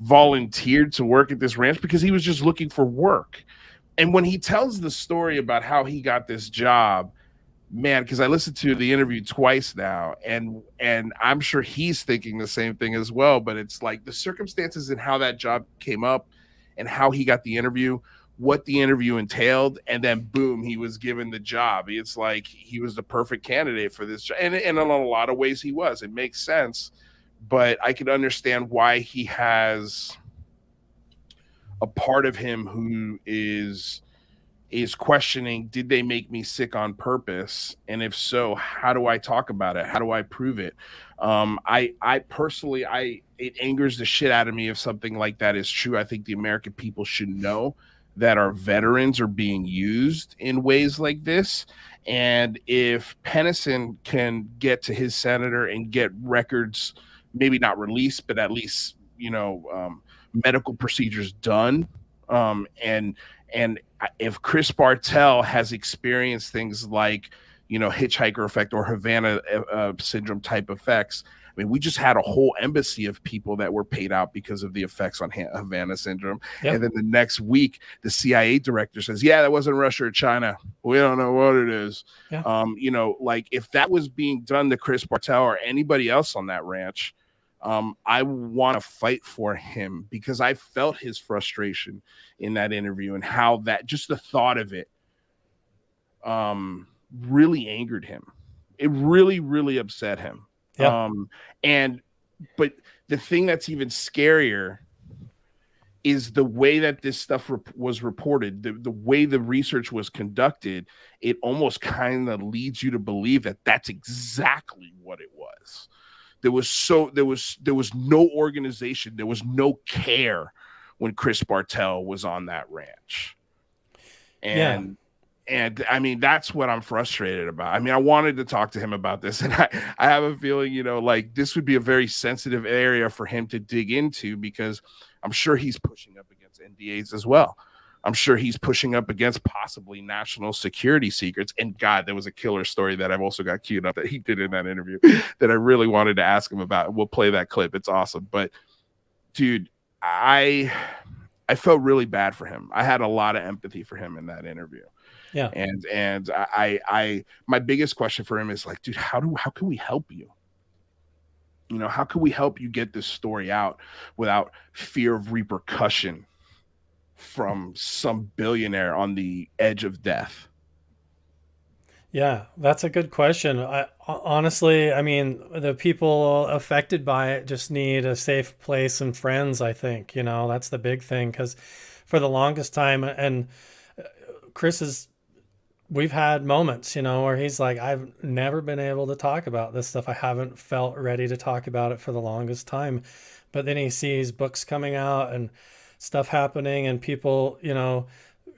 volunteered to work at this ranch because he was just looking for work. And when he tells the story about how he got this job, man, because I listened to the interview twice now, and I'm sure he's thinking the same thing as well, but it's like the circumstances and how that job came up and how he got the interview, what the interview entailed, and then boom, he was given the job. It's like he was the perfect candidate for this job. And in a lot of ways he was. It makes sense. But I can understand why he has a part of him who is questioning, did they make me sick on purpose? And if so, how do I talk about it? How do I prove it? I personally, it angers the shit out of me if something like that is true. I think the American people should know that our veterans are being used in ways like this. And if Pennison can get to his senator and get records, maybe not released, but at least, medical procedures done. And if Chris Bartel has experienced things like, hitchhiker effect or Havana syndrome type effects. I mean, we just had a whole embassy of people that were paid out because of the effects on Havana syndrome. Yep. And then the next week, the CIA director says, yeah, that wasn't Russia or China. We don't know what it is. Yeah. Like if that was being done to Chris Bartel or anybody else on that ranch, I want to fight for him because I felt his frustration in that interview and how that just the thought of it really angered him. It really, really upset him. Yeah. But the thing that's even scarier is the way that this stuff was reported, the way the research was conducted. It almost kind of leads you to believe that that's exactly what it was. There was no organization, there was no care when Chris Bartel was on that ranch. And I mean, that's what I'm frustrated about. I mean, I wanted to talk to him about this, and I have a feeling, you know, like this would be a very sensitive area for him to dig into, because I'm sure he's pushing up against NDAs as well. I'm sure he's pushing up against possibly national security secrets. And God, there was a killer story that I've also got queued up that he did in that interview that I really wanted to ask him about. We'll play that clip. It's awesome. But dude, I felt really bad for him. I had a lot of empathy for him in that interview. Yeah. And I my biggest question for him is like, dude, how can we help you? You know, how can we help you get this story out without fear of repercussion from some billionaire on the edge of death? Yeah, that's a good question. Honestly, I mean, the people affected by it just need a safe place and friends, I think. You know, that's the big thing, because for the longest time, and we've had moments, you know, where he's like, I've never been able to talk about this stuff. I haven't felt ready to talk about it for the longest time. But then he sees books coming out and stuff happening, and people, you know,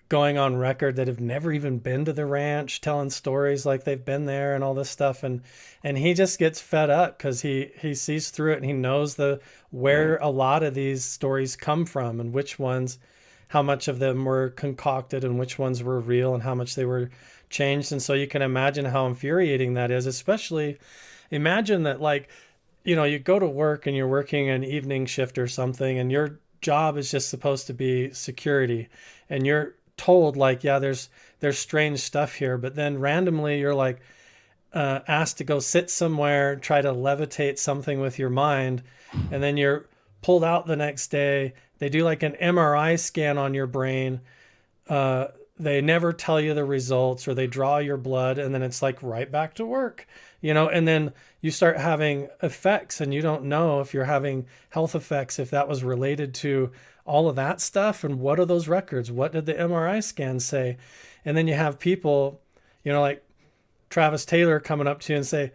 going on record that have never even been to the ranch, telling stories like they've been there and all this stuff. And he just gets fed up because he sees through it, and he knows where a lot of these stories come from, and which ones, how much of them were concocted and which ones were real and how much they were changed. And so you can imagine how infuriating that is, especially imagine that, like, you know, you go to work and you're working an evening shift or something, and your job is just supposed to be security, and you're told like, yeah, there's strange stuff here, but then randomly you're like asked to go sit somewhere, try to levitate something with your mind, and then you're pulled out the next day. They do like an MRI scan on your brain. They never tell you the results, or they draw your blood, and then it's like right back to work, you know, and then you start having effects, and you don't know if you're having health effects, if that was related to all of that stuff. And what are those records? What did the MRI scan say? And then you have people, you know, like Travis Taylor coming up to you and say,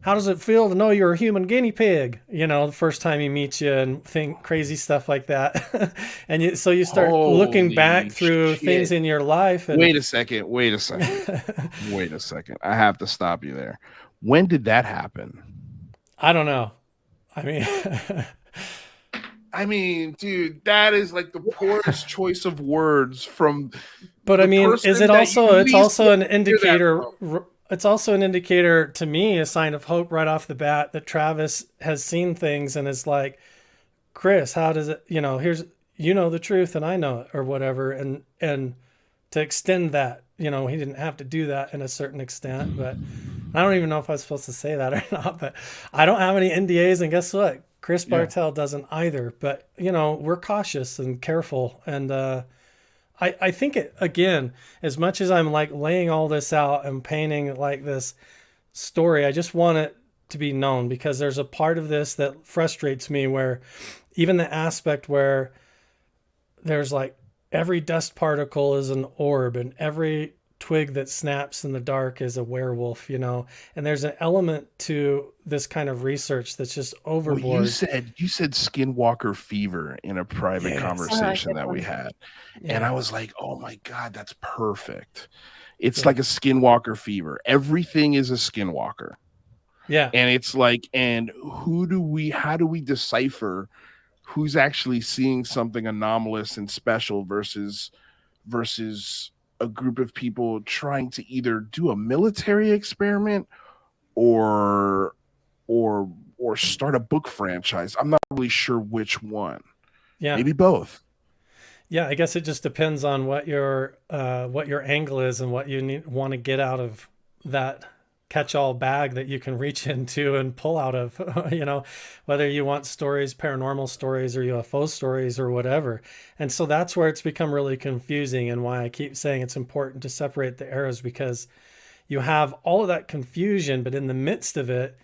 how does it feel to know you're a human guinea pig? You know, the first time he meets you, and think crazy stuff like that. And so you start looking back through things in your life. And Wait a second. I have to stop you there. When did that happen? I don't know. I mean, dude, that is like the poorest choice of words from. But I mean, is it also? It's also an indicator. It's also an indicator to me, a sign of hope right off the bat, that Travis has seen things and is like, Chris, how does it? You know, here's, you know, the truth, and I know it, or whatever, and to extend that. You know, he didn't have to do that in a certain extent, but I don't even know if I was supposed to say that or not. But I don't have any NDAs, and guess what? Chris Bartel doesn't either. But, you know, we're cautious and careful. And I think, it, again, as much as I'm like laying all this out and painting like this story, I just want it to be known, because there's a part of this that frustrates me, where even the aspect where there's like every dust particle is an orb, and every twig that snaps in the dark is a werewolf, you know, and there's an element to this kind of research that's just overboard. Well, you said Skinwalker fever in a private conversation that we had. Yeah. And I was like, oh my God, that's perfect. It's like a Skinwalker fever. Everything is a Skinwalker. Yeah. And it's like, and how do we decipher who's actually seeing something anomalous and special versus a group of people trying to either do a military experiment or start a book franchise? I'm not really sure which one. Yeah, maybe both. Yeah, I guess it just depends on what your angle is and what you want to get out of that catch-all bag that you can reach into and pull out of, you know, whether you want stories, paranormal stories, or UFO stories, or whatever. And so that's where it's become really confusing, and why I keep saying it's important to separate the eras, because you have all of that confusion, but in the midst of it,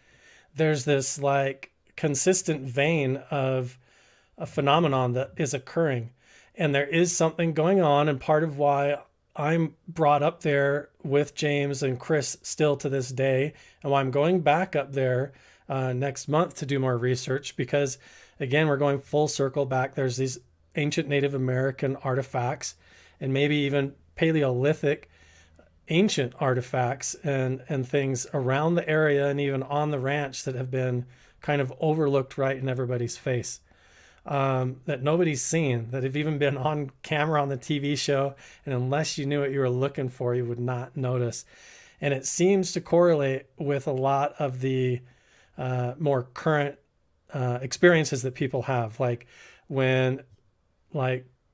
there's this like consistent vein of a phenomenon that is occurring. And there is something going on. And part of why I'm brought up there with James and Chris still to this day, and why I'm going back up there next month to do more research, because again, we're going full circle back. There's these ancient Native American artifacts and maybe even Paleolithic ancient artifacts and things around the area and even on the ranch that have been kind of overlooked right in everybody's face, that nobody's seen, that have even been on camera on the TV show. And unless you knew what you were looking for, you would not notice. And it seems to correlate with a lot of the more current experiences that people have. Like when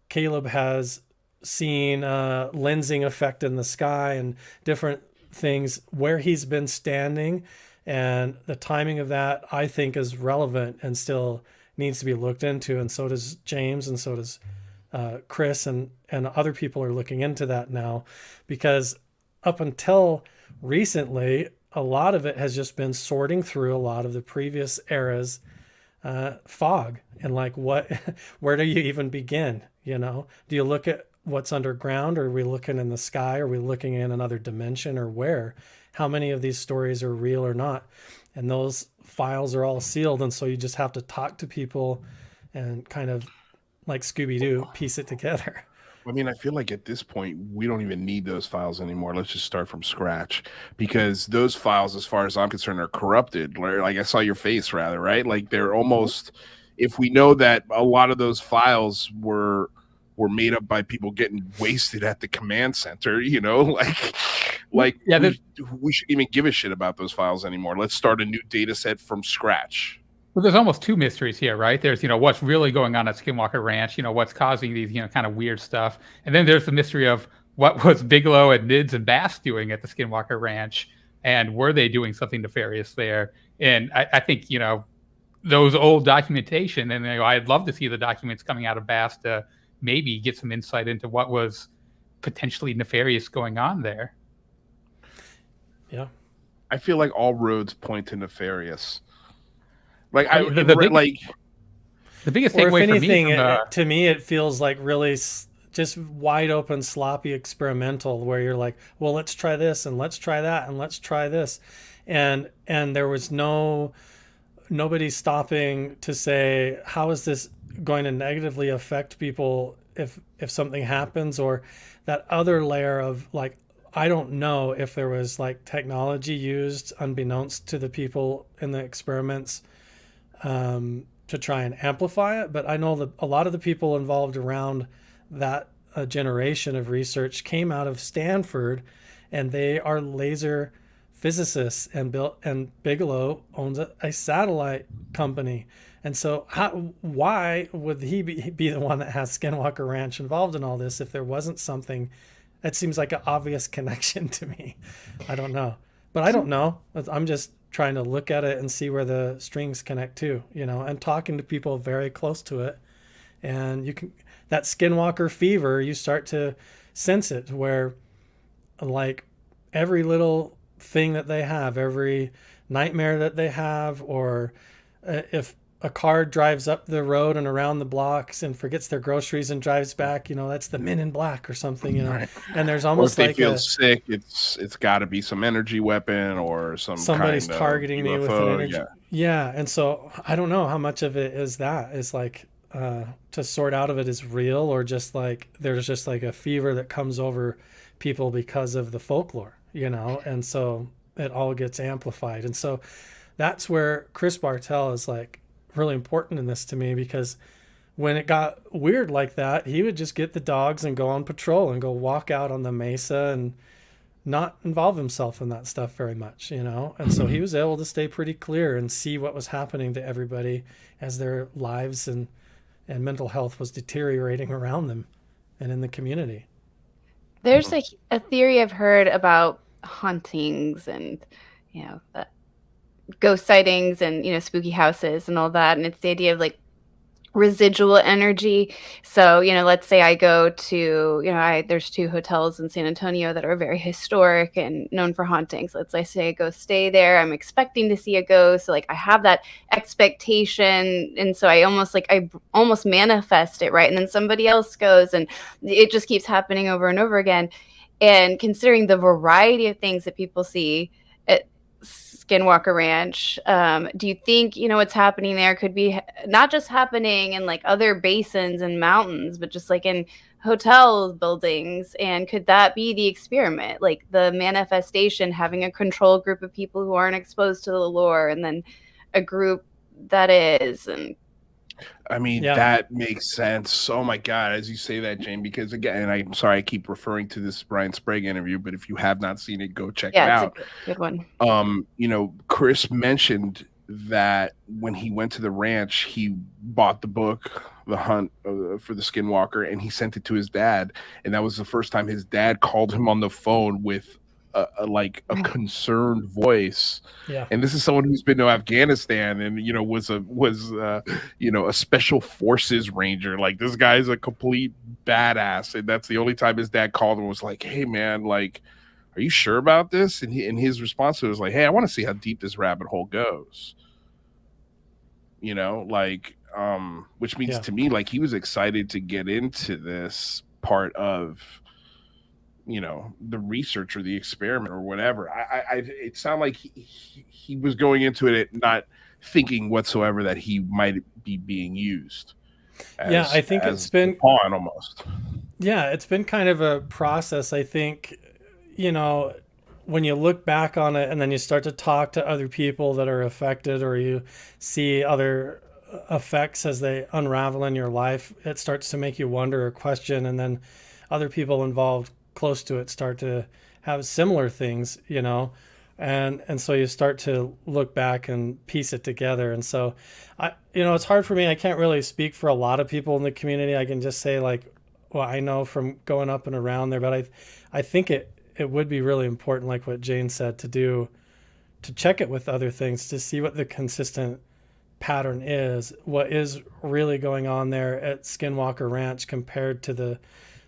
Caleb has seen lensing effect in the sky and different things where he's been standing, and the timing of that I think is relevant and still needs to be looked into. And so does James, and so does Chris, and other people are looking into that now, because up until recently, a lot of it has just been sorting through a lot of the previous eras fog, and like where do you even begin? Do you look at what's underground, or are we looking in the sky? Are we looking in another dimension, or where? How many of these stories are real or not? And those files are all sealed. And so you just have to talk to people and kind of like Scooby-Doo, piece it together. I mean, I feel like at this point, we don't even need those files anymore. Let's just start from scratch, because those files, as far as I'm concerned, are corrupted. Like, I saw your face, rather, right? Like, they're almost, if we know that a lot of those files were made up by people getting wasted at the command center, we shouldn't even give a shit about those files anymore. Let's start a new data set from scratch. Well, there's almost two mysteries here, right? There's, what's really going on at Skinwalker Ranch, what's causing these, kind of weird stuff. And then there's the mystery of what was Bigelow and Nids and Bass doing at the Skinwalker Ranch, and were they doing something nefarious there? And I think, those old documentation, and I'd love to see the documents coming out of Bass to maybe get some insight into what was potentially nefarious going on there. Yeah. I feel like all roads point to nefarious. Like, the biggest takeaway for me, to me, it feels like really just wide open, sloppy experimental, where you're like, well, let's try this and let's try that and let's try this, and there was nobody stopping to say, how is this going to negatively affect people if something happens, or that other layer of like, I don't know if there was like technology used unbeknownst to the people in the experiments to try and amplify it. But I know that a lot of the people involved around that generation of research came out of Stanford, and they are laser physicists, and Bigelow owns a satellite company. And so why would he be the one that has Skinwalker Ranch involved in all this if there wasn't something? That seems like an obvious connection to me. I don't know. But I don't know. I'm just trying to look at it and see where the strings connect to, and talking to people very close to it. And that Skinwalker fever, you start to sense it, where like every little thing that they have, every nightmare that they have, or if a car drives up the road and around the blocks and forgets their groceries and drives back, that's the Men in Black or something, Right. And there's almost or if they feel sick, it's got to be some energy weapon or somebody's kind of targeting me with an energy. Yeah. And so I don't know how much of it is like to sort out of it is real, or just like there's just like a fever that comes over people because of the folklore, and so it all gets amplified. And so that's where Chris Bartel is like really important in this to me, because when it got weird like that, he would just get the dogs and go on patrol and go walk out on the mesa and not involve himself in that stuff very much, and so he was able to stay pretty clear and see what was happening to everybody as their lives and mental health was deteriorating around them and in the community. There's a theory I've heard about hauntings and ghost sightings and spooky houses and all that, and it's the idea of like residual energy. So, let's say I go to, there's 2 hotels in San Antonio that are very historic and known for hauntings. Let's say I go stay there. I'm expecting to see a ghost. So like I have that expectation. And so I almost manifest it, right? And then somebody else goes and it just keeps happening over and over again. And considering the variety of things that people see at Skinwalker Ranch, do you think what's happening there could be not just happening in like other basins and mountains, but just like in hotel buildings? And could that be the experiment, like the manifestation, having a control group of people who aren't exposed to the lore and then a group that is? And I mean, that makes sense. Oh my God, as you say that, Jane, because again, and I'm sorry I keep referring to this Brian Sprague interview, but if you have not seen it, go check it out. It's a good one. Chris mentioned that when he went to the ranch, he bought the book, The Hunt for the Skinwalker, and he sent it to his dad. And that was the first time his dad called him on the phone with a concerned voice. Yeah. And this is someone who's been to Afghanistan and was a special forces ranger. Like, this guy's a complete badass, and that's the only time his dad called and was like, "Hey man, like, are you sure about this?" And his response to it was like, "Hey, I want to see how deep this rabbit hole goes." Which means to me, like, he was excited to get into this part of the research or the experiment or whatever. It sounded like he was going into it not thinking whatsoever that he might be being used. I think it's been pawn almost. Yeah, it's been kind of a process. I think, when you look back on it and then you start to talk to other people that are affected, or you see other effects as they unravel in your life, it starts to make you wonder or question, and then other people involved close to it start to have similar things, and so you start to look back and piece it together. And so it's hard for me. I can't really speak for a lot of people in the community. I can just say, like, well, I know from going up and around there, but I think it would be really important, like what Jane said, to check it with other things, to see what the consistent pattern is, what is really going on there at Skinwalker Ranch compared to the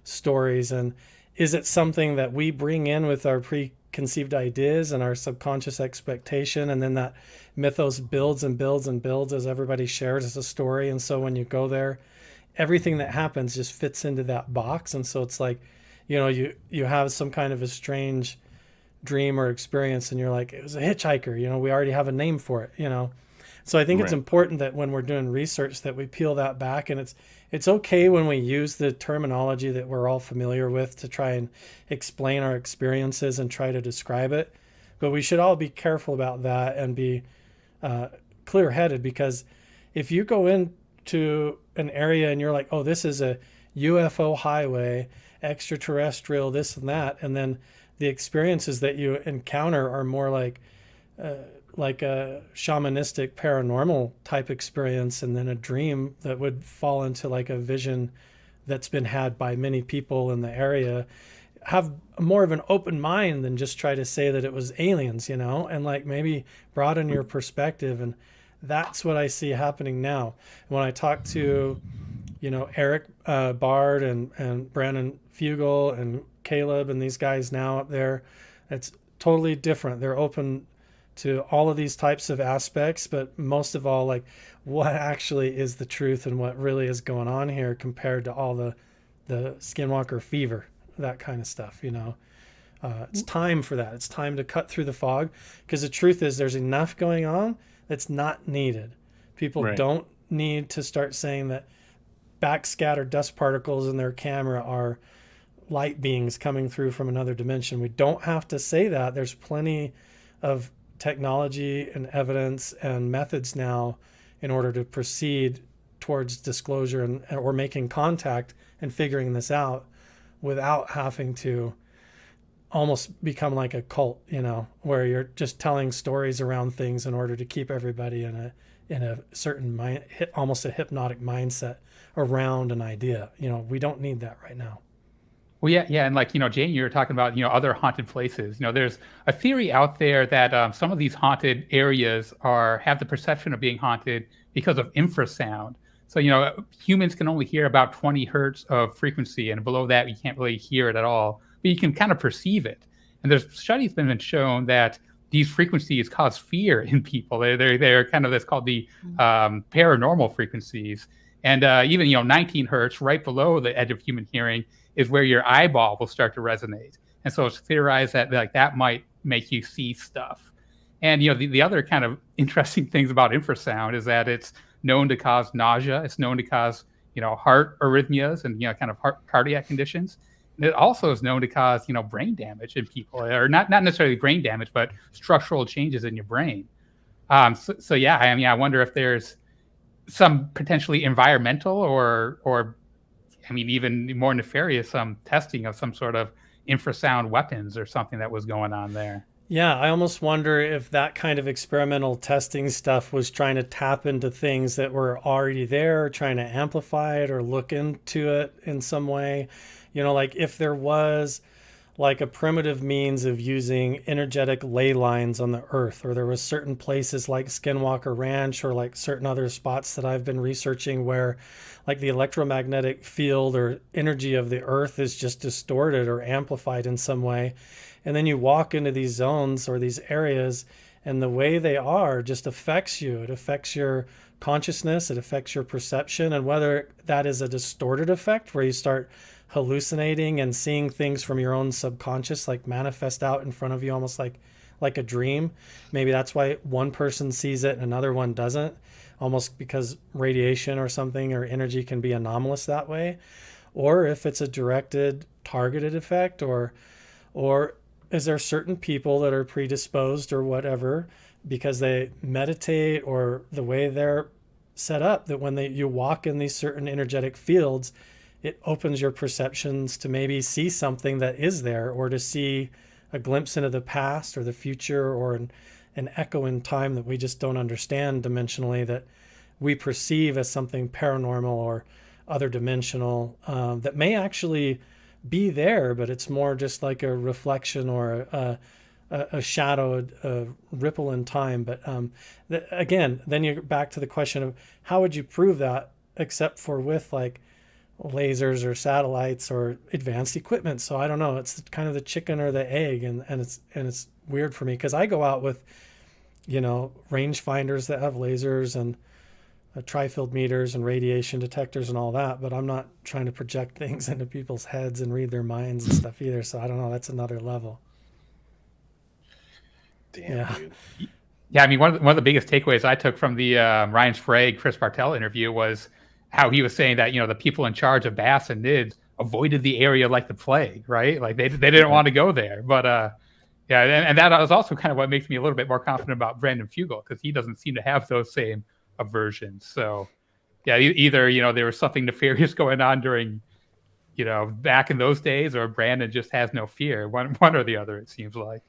stories. And is it something that we bring in with our preconceived ideas and our subconscious expectation, and then that mythos builds and builds and builds as everybody shares as a story? And so when you go there, everything that happens just fits into that box. And so it's like, you have some kind of a strange dream or experience, and you're like, it was a hitchhiker, we already have a name for it, So I think it's important that when we're doing research that we peel that back, and it's okay when we use the terminology that we're all familiar with to try and explain our experiences and try to describe it. But we should all be careful about that and be clear-headed, because if you go into an area and you're like, oh, this is a UFO highway, extraterrestrial, this and that, and then the experiences that you encounter are more like a shamanistic paranormal type experience, and then a dream that would fall into like a vision that's been had by many people in the area, have more of an open mind than just try to say that it was aliens, and like maybe broaden your perspective. And that's what I see happening now. When I talk to, Eric Bard and Brandon Fugel and Caleb and these guys now up there, it's totally different. They're open to all of these types of aspects, but most of all, like, what actually is the truth and what really is going on here compared to all the Skinwalker fever, that kind of stuff. It's time for that. It's time to cut through the fog, because the truth is there's enough going on that's not needed. People don't need to start saying that backscattered dust particles in their camera are light beings coming through from another dimension. We don't have to say that. There's plenty of technology and evidence and methods now in order to proceed towards disclosure or making contact and figuring this out without having to almost become like a cult, where you're just telling stories around things in order to keep everybody in a certain mind, almost a hypnotic mindset around an idea. We don't need that right now. Well, yeah, and like, Jane, you were talking about, other haunted places. There's a theory out there that some of these haunted areas have the perception of being haunted because of infrasound. So, humans can only hear about 20 hertz of frequency, and below that, you can't really hear it at all, but you can kind of perceive it. And there's studies been shown that these frequencies cause fear in people. They're kind of, that's called the paranormal frequencies. And even, 19 hertz, right below the edge of human hearing, is where your eyeball will start to resonate. And so it's theorized that that might make you see stuff. And, the other kind of interesting things about infrasound is that it's known to cause nausea. It's known to cause, heart arrhythmias and, kind of cardiac conditions. And it also is known to cause, brain damage in people, or not necessarily brain damage, but structural changes in your brain. So yeah, I wonder if there's some potentially environmental or even more nefarious, testing of some sort of infrasound weapons or something that was going on there. Yeah, I almost wonder if that kind of experimental testing stuff was trying to tap into things that were already there, trying to amplify it or look into it in some way. Like if there was like a primitive means of using energetic ley lines on the earth, or there was certain places like Skinwalker Ranch or like certain other spots that I've been researching where like the electromagnetic field or energy of the earth is just distorted or amplified in some way. And then you walk into these zones or these areas, and the way they are just affects you. It affects your consciousness, it affects your perception, and whether that is a distorted effect where you start hallucinating and seeing things from your own subconscious like manifest out in front of you almost like a dream. Maybe that's why one person sees it and another one doesn't, almost because radiation or something or energy can be anomalous that way. Or if it's a directed, targeted effect, or is there certain people that are predisposed or whatever because they meditate or the way they're set up that when you walk in these certain energetic fields, it opens your perceptions to maybe see something that is there, or to see a glimpse into the past or the future, or an echo in time that we just don't understand dimensionally, that we perceive as something paranormal or other dimensional, that may actually be there, but it's more just like a reflection or a shadow, a ripple in time. But again, then you're back to the question of how would you prove that, except for with like lasers or satellites or advanced equipment. So I don't know, it's kind of the chicken or the egg, and it's weird for me because I go out with range finders that have lasers and tri-field meters and radiation detectors and all that, but I'm not trying to project things into people's heads and read their minds and stuff either. So I don't know, that's another level. Damn, yeah. Dude. Yeah, one of the biggest takeaways I took from the Ryan Sprague, Chris Bartel interview was how he was saying that, the people in charge of BASS and NIDS avoided the area like the plague, right? Like they didn't want to go there. But yeah, and that was also kind of what makes me a little bit more confident about Brandon Fugel, because he doesn't seem to have those same aversions. So yeah, either, there was something nefarious going on during, back in those days, or Brandon just has no fear. One or the other, it seems like.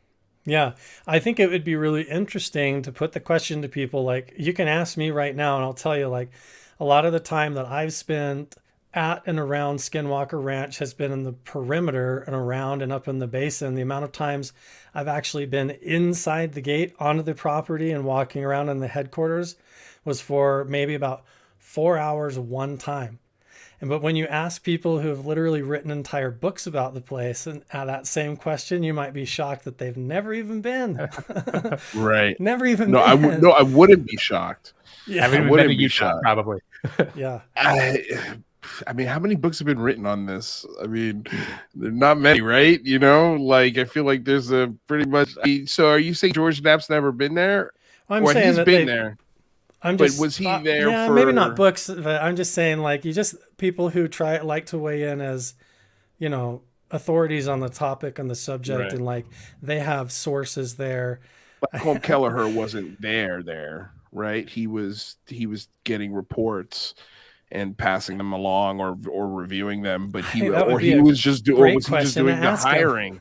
Yeah, I think it would be really interesting to put the question to people. Like, you can ask me right now and I'll tell you, like, a lot of the time that I've spent at and around Skinwalker Ranch has been in the perimeter and around and up in the basin. The amount of times I've actually been inside the gate onto the property and walking around in the headquarters was for maybe about 4 hours one time. But when you ask people who have literally written entire books about the place and that same question, you might be shocked that they've never even been. Right. Never even been. I wouldn't be shocked. Yeah, I wouldn't be shocked, probably. Yeah. I mean, how many books have been written on this? I mean, there are not many, right? Like, I feel like there's a pretty much. So are you saying George Knapp's never been there? I'm saying he's that been there. But was he there? Yeah, maybe not books, but I'm just saying, like, people who like to weigh in as, authorities on the topic and the subject, right. And like they have sources there. But Colm Kelleher wasn't there, right? He was getting reports and passing them along or reviewing them, but he was just doing the hiring.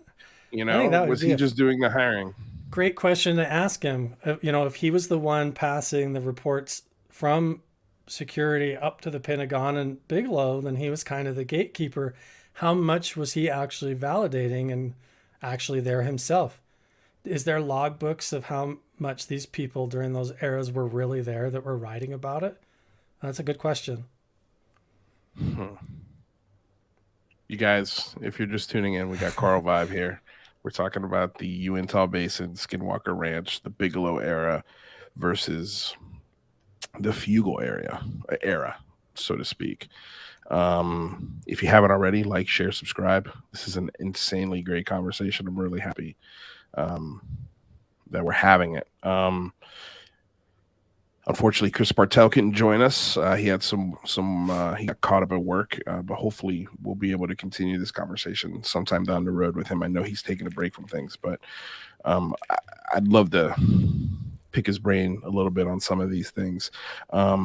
Was he just doing the hiring? Great question to ask him. If he was the one passing the reports from security up to the Pentagon and Bigelow, then he was kind of the gatekeeper. How much was he actually validating and actually there himself? Is there logbooks of how much these people during those eras were really there that were writing about it? That's a good question. You guys, if you're just tuning in, we got Carl Vibe here. We're talking about the Uinta Basin, Skinwalker Ranch, the Bigelow era versus the Fugal era, so to speak. If you haven't already, like, share, subscribe. This is an insanely great conversation. I'm really happy that we're having it. Unfortunately, Chris Bartel couldn't join us. He had he got caught up at work, but hopefully we'll be able to continue this conversation sometime down the road with him. I know he's taking a break from things, but I'd love to pick his brain a little bit on some of these things. I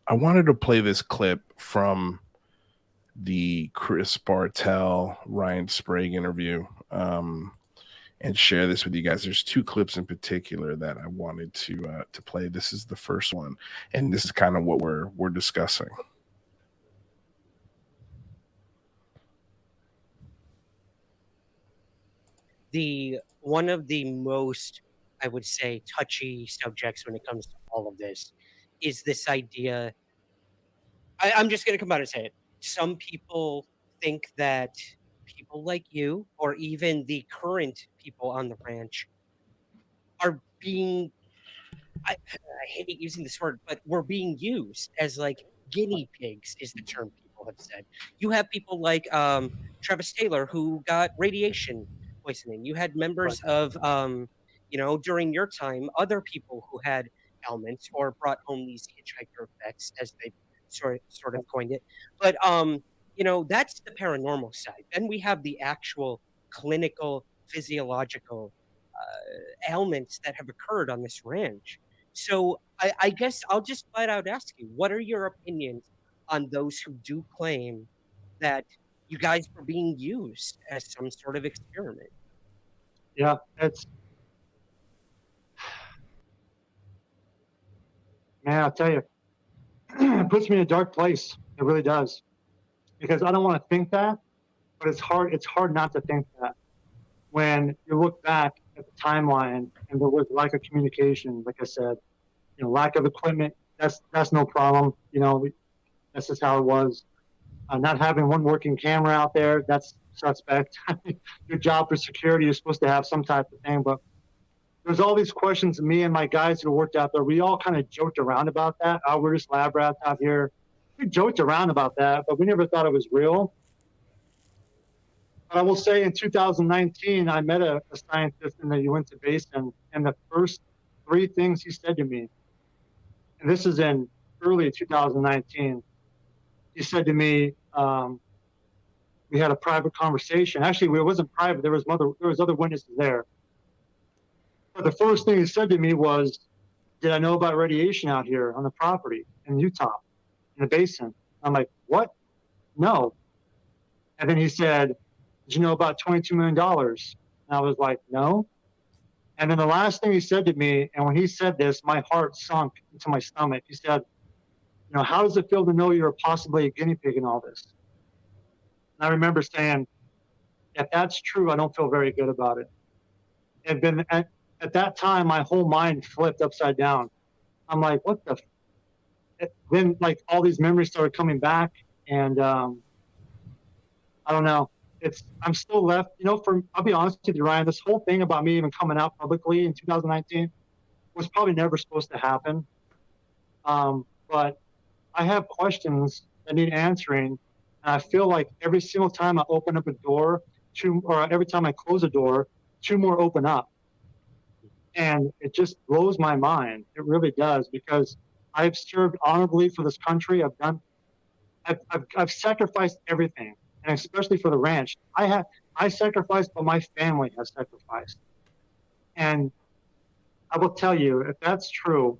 wanted to play this clip from the Chris Bartel, Ryan Sprague interview, and share this with you guys. There's two clips in particular that I wanted to play. This is the first one, and this is kind of what we're discussing. One of the most, I would say, touchy subjects when it comes to all of this is this idea. I'm just going to come out and say it. Some people think that people like you, or even the current people on the ranch, are being, I hate using this word, but we're being used as like guinea pigs is the term people have said. You have people like Travis Taylor who got radiation poisoning. You had members of, during your time, other people who had ailments or brought home these hitchhiker effects, as they sort of coined it. But that's the paranormal side. Then we have the actual clinical, physiological ailments that have occurred on this ranch. So I guess I'll just flat out ask you, what are your opinions on those who do claim that you guys were being used as some sort of experiment? Yeah, man, I'll tell you, it puts me in a dark place. It really does. Because I don't want to think that, but it's hard not to think that when you look back at the timeline and there was lack of communication, like I said, lack of equipment, that's no problem. That's just how it was. Not having one working camera out there, that's suspect. Your job for security, you're supposed to have some type of thing, but there's all these questions. Me and my guys who worked out there, we all kind of joked around about that. Oh, we're just lab rats out here. We joked around about that, but we never thought it was real. But I will say in 2019, I met a scientist in the Uinta Basin, and the first three things he said to me, and this is in early 2019, he said to me, we had a private conversation. Actually, it wasn't private. There was other witnesses there. But the first thing he said to me was, did I know about radiation out here on the property in Utah, in the basin? I'm like, what? No. And then he said, did you know about $22 million? And I was like, no. And then the last thing he said to me, and when he said this, my heart sunk into my stomach. He said, how does it feel to know you're possibly a guinea pig in all this? And I remember saying, if that's true, I don't feel very good about it. And then at that time, my whole mind flipped upside down. I'm like, what the? Then like all these memories started coming back, and I don't know. I'm still left. I'll be honest with you, Ryan. This whole thing about me even coming out publicly in 2019 was probably never supposed to happen. But I have questions that need answering, and I feel like every single time I open up a door, or every time I close a door, two more open up. And it just blows my mind. It really does, because I've served honorably for this country. I've sacrificed everything, and especially for the ranch. I sacrificed, but my family has sacrificed. And I will tell you, if that's true,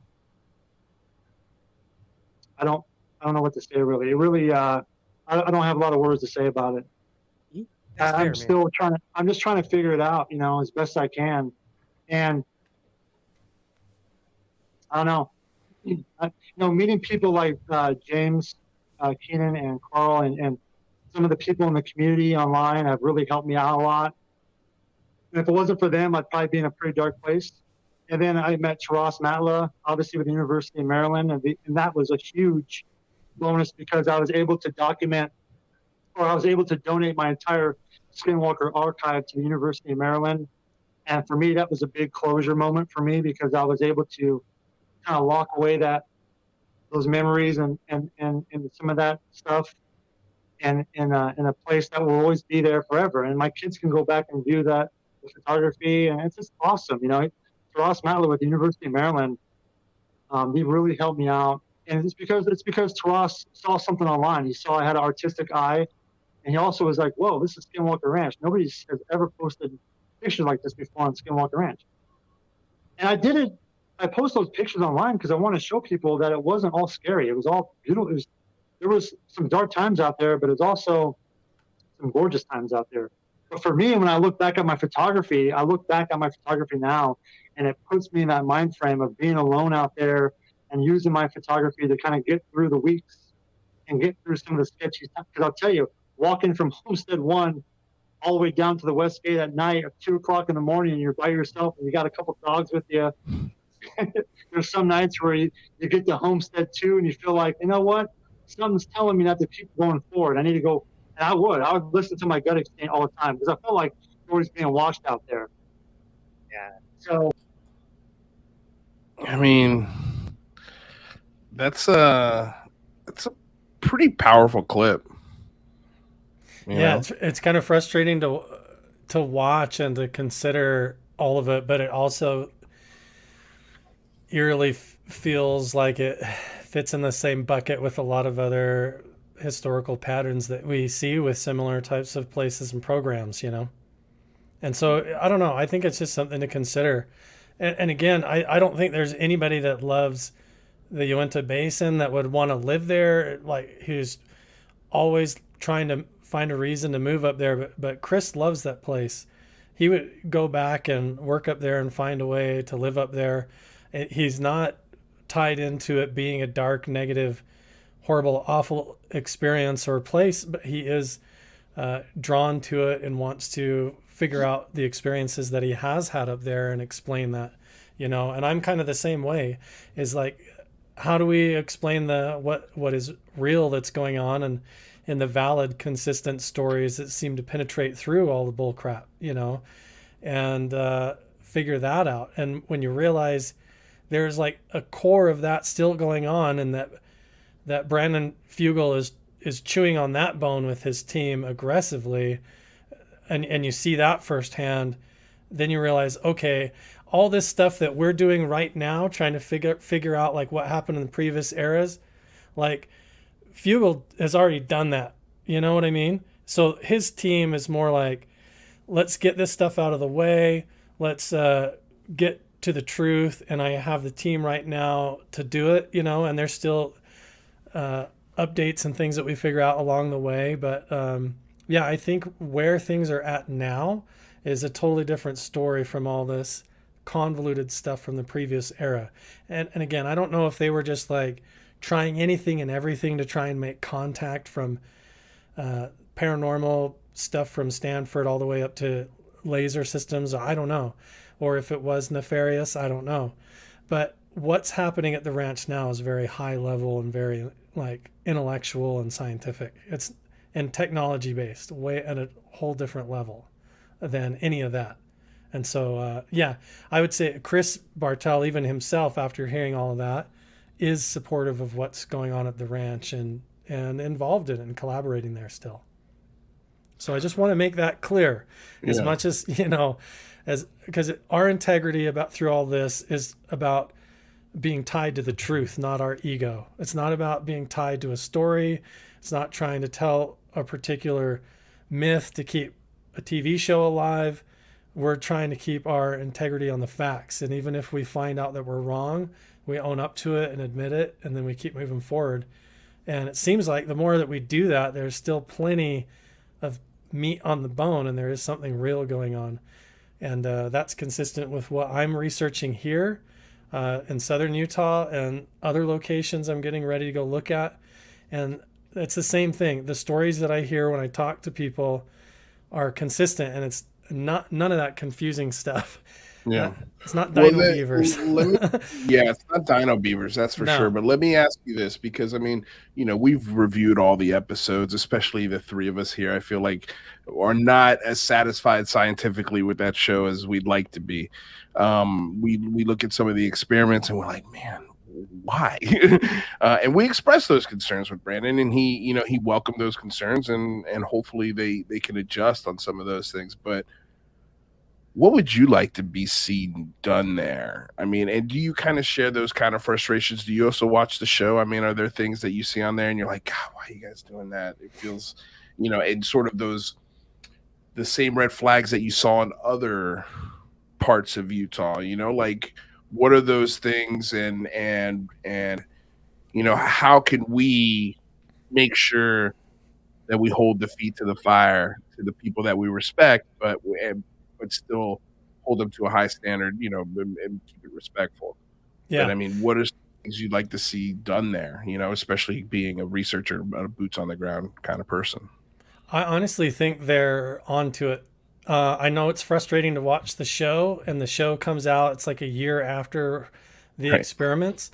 I don't know what to say really. It really, I don't have a lot of words to say about it. I'm just trying to figure it out, as best I can. And I don't know, meeting people like James, Keenan, and Carl, and some of the people in the community online have really helped me out a lot. And if it wasn't for them, I'd probably be in a pretty dark place. And then I met Taras Matla, obviously with the University of Maryland, and that was a huge bonus because I was able to document, or I was able to donate my entire Skinwalker archive to the University of Maryland. And for me, that was a big closure moment for me because I was able to kind of lock away those memories and some of that stuff and in a place that will always be there forever. And my kids can go back and view that photography, and it's just awesome. You know, Ross Matlow with the University of Maryland, he really helped me out. And it's because Taras saw something online. He saw I had an artistic eye, and he also was like, "Whoa, this is Skinwalker Ranch. Nobody has ever posted pictures like this before on Skinwalker Ranch." And I did it. I post those pictures online because I want to show people that it wasn't all scary. It was all beautiful. There was some dark times out there, but it's also some gorgeous times out there. But for me, when I look back at my photography, now, and it puts me in that mind frame of being alone out there and using my photography to kind of get through the weeks and get through some of the sketchy stuff. Because I'll tell you, walking from Homestead 1 all the way down to the West Gate at night at 2 o'clock in the morning, and you're by yourself and you got a couple dogs with you. There's some nights where you get to Homestead 2 and you feel like, you know what? Something's telling me not to keep going forward. I need to go. And I would listen to my gut instinct all the time because I felt like always being washed out there. Yeah. So. I mean, that's a pretty powerful clip. Yeah, it's kind of frustrating to watch and to consider all of it, but it also eerily feels like it fits in the same bucket with a lot of other historical patterns that we see with similar types of places and programs, you know? And so, I don't know. I think it's just something to consider. And again, I don't think there's anybody that loves the Uinta Basin that would want to live there, like who's always trying to find a reason to move up there. But Chris loves that place. He would go back and work up there and find a way to live up there. He's not tied into it being a dark, negative, horrible, awful experience or place, but he is drawn to it and wants to figure out the experiences that he has had up there and explain that, you know. And I'm kind of the same way, is like, how do we explain what is real that's going on and the valid, consistent stories that seem to penetrate through all the bull crap, you know, and figure that out. And when you realize there's like a core of that still going on, and that Brandon Fugel is chewing on that bone with his team aggressively, and you see that firsthand, then you realize, okay, all this stuff that we're doing right now, trying to figure out like what happened in the previous eras, like Fugel has already done that. You know what I mean? So his team is more like, let's get this stuff out of the way. Let's get to the truth. And I have the team right now to do it, you know, and there's still updates and things that we figure out along the way. But yeah, I think where things are at now is a totally different story from all this convoluted stuff from the previous era. And again, I don't know if they were just like trying anything and everything to try and make contact, from paranormal stuff from Stanford all the way up to laser systems. I don't know. Or if it was nefarious, I don't know. But what's happening at the ranch now is very high level and very like intellectual and scientific. It's and technology based, way at a whole different level than any of that. And so, yeah, I would say Chris Bartel, even himself, after hearing all of that, is supportive of what's going on at the ranch and involved in it and collaborating there still. So I just want to make that clear, as much as, you know, because our integrity through all this is about being tied to the truth, not our ego. It's not about being tied to a story. It's not trying to tell a particular myth to keep a TV show alive. We're trying to keep our integrity on the facts. And even if we find out that we're wrong, we own up to it and admit it, and then we keep moving forward. And it seems like the more that we do that, there's still plenty of meat on the bone, and there is something real going on. And that's consistent with what I'm researching here in southern Utah and other locations I'm getting ready to go look at. And it's the same thing. The stories that I hear when I talk to people are consistent, and it's none of that confusing stuff. Yeah. It's not Dino Well, Beavers. yeah, it's not Dino Beavers, that's for No. sure. But let me ask you this, because I mean, we've reviewed all the episodes, especially the three of us here. I feel like are not as satisfied scientifically with that show as we'd like to be. We look at some of the experiments and we're like, man, why? And we expressed those concerns with Brandon, and he welcomed those concerns, and hopefully they can adjust on some of those things. But what would you like to be seen done there? I mean, and do you kind of share those kind of frustrations? Do you also watch the show? I mean, are there things that you see on there and you're like, God, why are you guys doing that? It feels, and sort of the same red flags that you saw in other parts of Utah, like what are those things, and how can we make sure that we hold the feet to the fire to the people that we respect, but still hold them to a high standard, and keep it respectful. Yeah. But I mean, what are things you'd like to see done there, especially being a researcher, a boots on the ground kind of person? I honestly think they're onto it. I know it's frustrating to watch the show, and the show comes out, it's like a year after the experiments.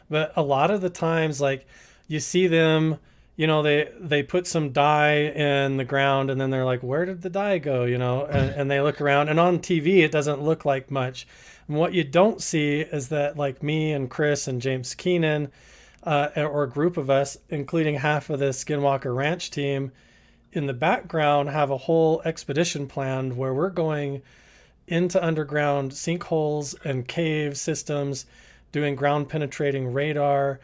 But a lot of the times, like, you see them, they put some dye in the ground, and then they're like, where did the dye go? And they look around, and on TV, it doesn't look like much. And what you don't see is that, like, me and Chris and James Keenan, or a group of us, including half of the Skinwalker Ranch team, in the background have a whole expedition planned where we're going into underground sinkholes and cave systems, doing ground penetrating radar,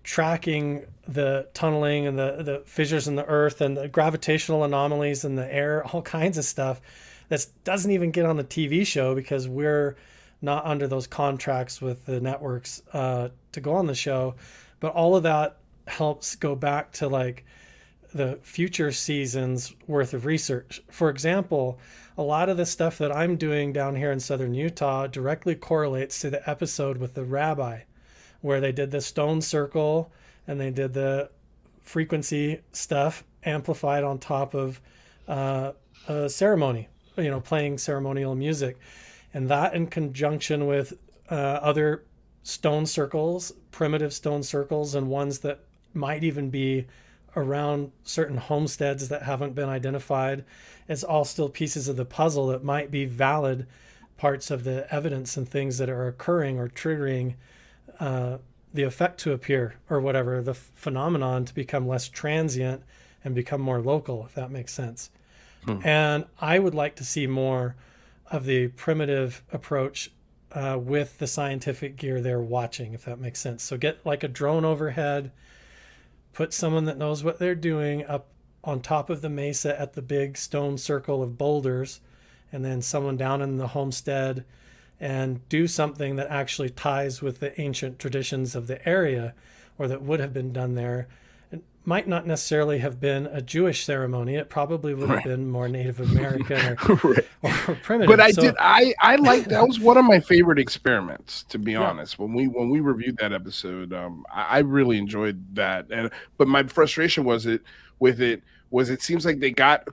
tracking the tunneling and the fissures in the earth and the gravitational anomalies in the air, all kinds of stuff that doesn't even get on the TV show because we're not under those contracts with the networks to go on the show. But all of that helps go back to like the future seasons worth of research. For example, a lot of the stuff that I'm doing down here in southern Utah directly correlates to the episode with the rabbi, where they did the stone circle and they did the frequency stuff amplified on top of a ceremony, playing ceremonial music. And that in conjunction with other stone circles, primitive stone circles, and ones that might even be around certain homesteads that haven't been identified, it's all still pieces of the puzzle that might be valid parts of the evidence and things that are occurring or triggering the effect to appear, or whatever, the phenomenon to become less transient and become more local, if that makes sense. And I would like to see more of the primitive approach with the scientific gear they're watching, if that makes sense. So get like a drone overhead, put someone that knows what they're doing up on top of the mesa at the big stone circle of boulders, and then someone down in the homestead, and do something that actually ties with the ancient traditions of the area, or that would have been done there. It might not necessarily have been a Jewish ceremony. It probably would have been more Native American or primitive. But I like, that was one of my favorite experiments, to be honest. When we reviewed that episode, I really enjoyed that. But my frustration was it seems like they got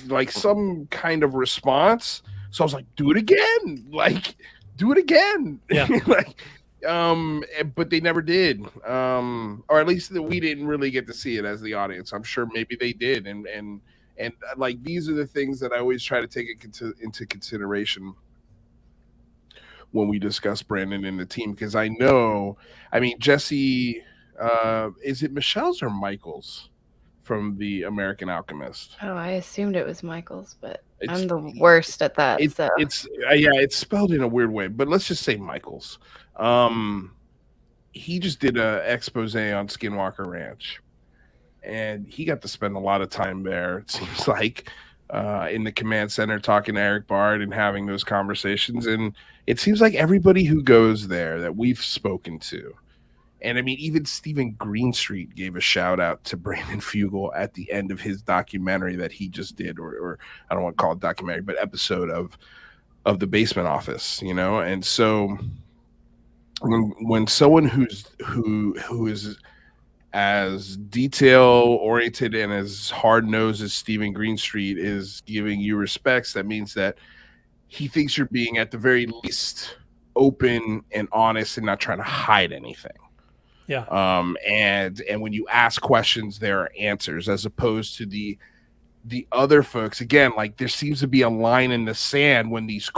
like some kind of response. So I was like, do it again. Yeah. But they never did. Or at least we didn't really get to see it as the audience. I'm sure maybe they did. And like, these are the things that I always try to take into consideration when we discuss Brandon and the team. Because I mean, Jesse, is it Michelle's or Michael's from the American Alchemist? Oh, I assumed it was Michael's, but I'm the worst at that. It's spelled in a weird way, but let's just say Michael's. He just did a expose on Skinwalker Ranch, and he got to spend a lot of time there, it seems like, in the command center, talking to Eric Bard and having those conversations. And it seems like everybody who goes there that we've spoken to, and I mean, even Stephen Greenstreet gave a shout out to Brandon Fugel at the end of his documentary that he just did, or I don't want to call it documentary, but episode of the Basement Office, And so when someone who is as detail oriented and as hard nosed as Stephen Greenstreet is giving you respects, that means that he thinks you're being at the very least open and honest and not trying to hide anything. Yeah. And when you ask questions, there are answers, as opposed to the other folks. Again, like, there seems to be a line in the sand when these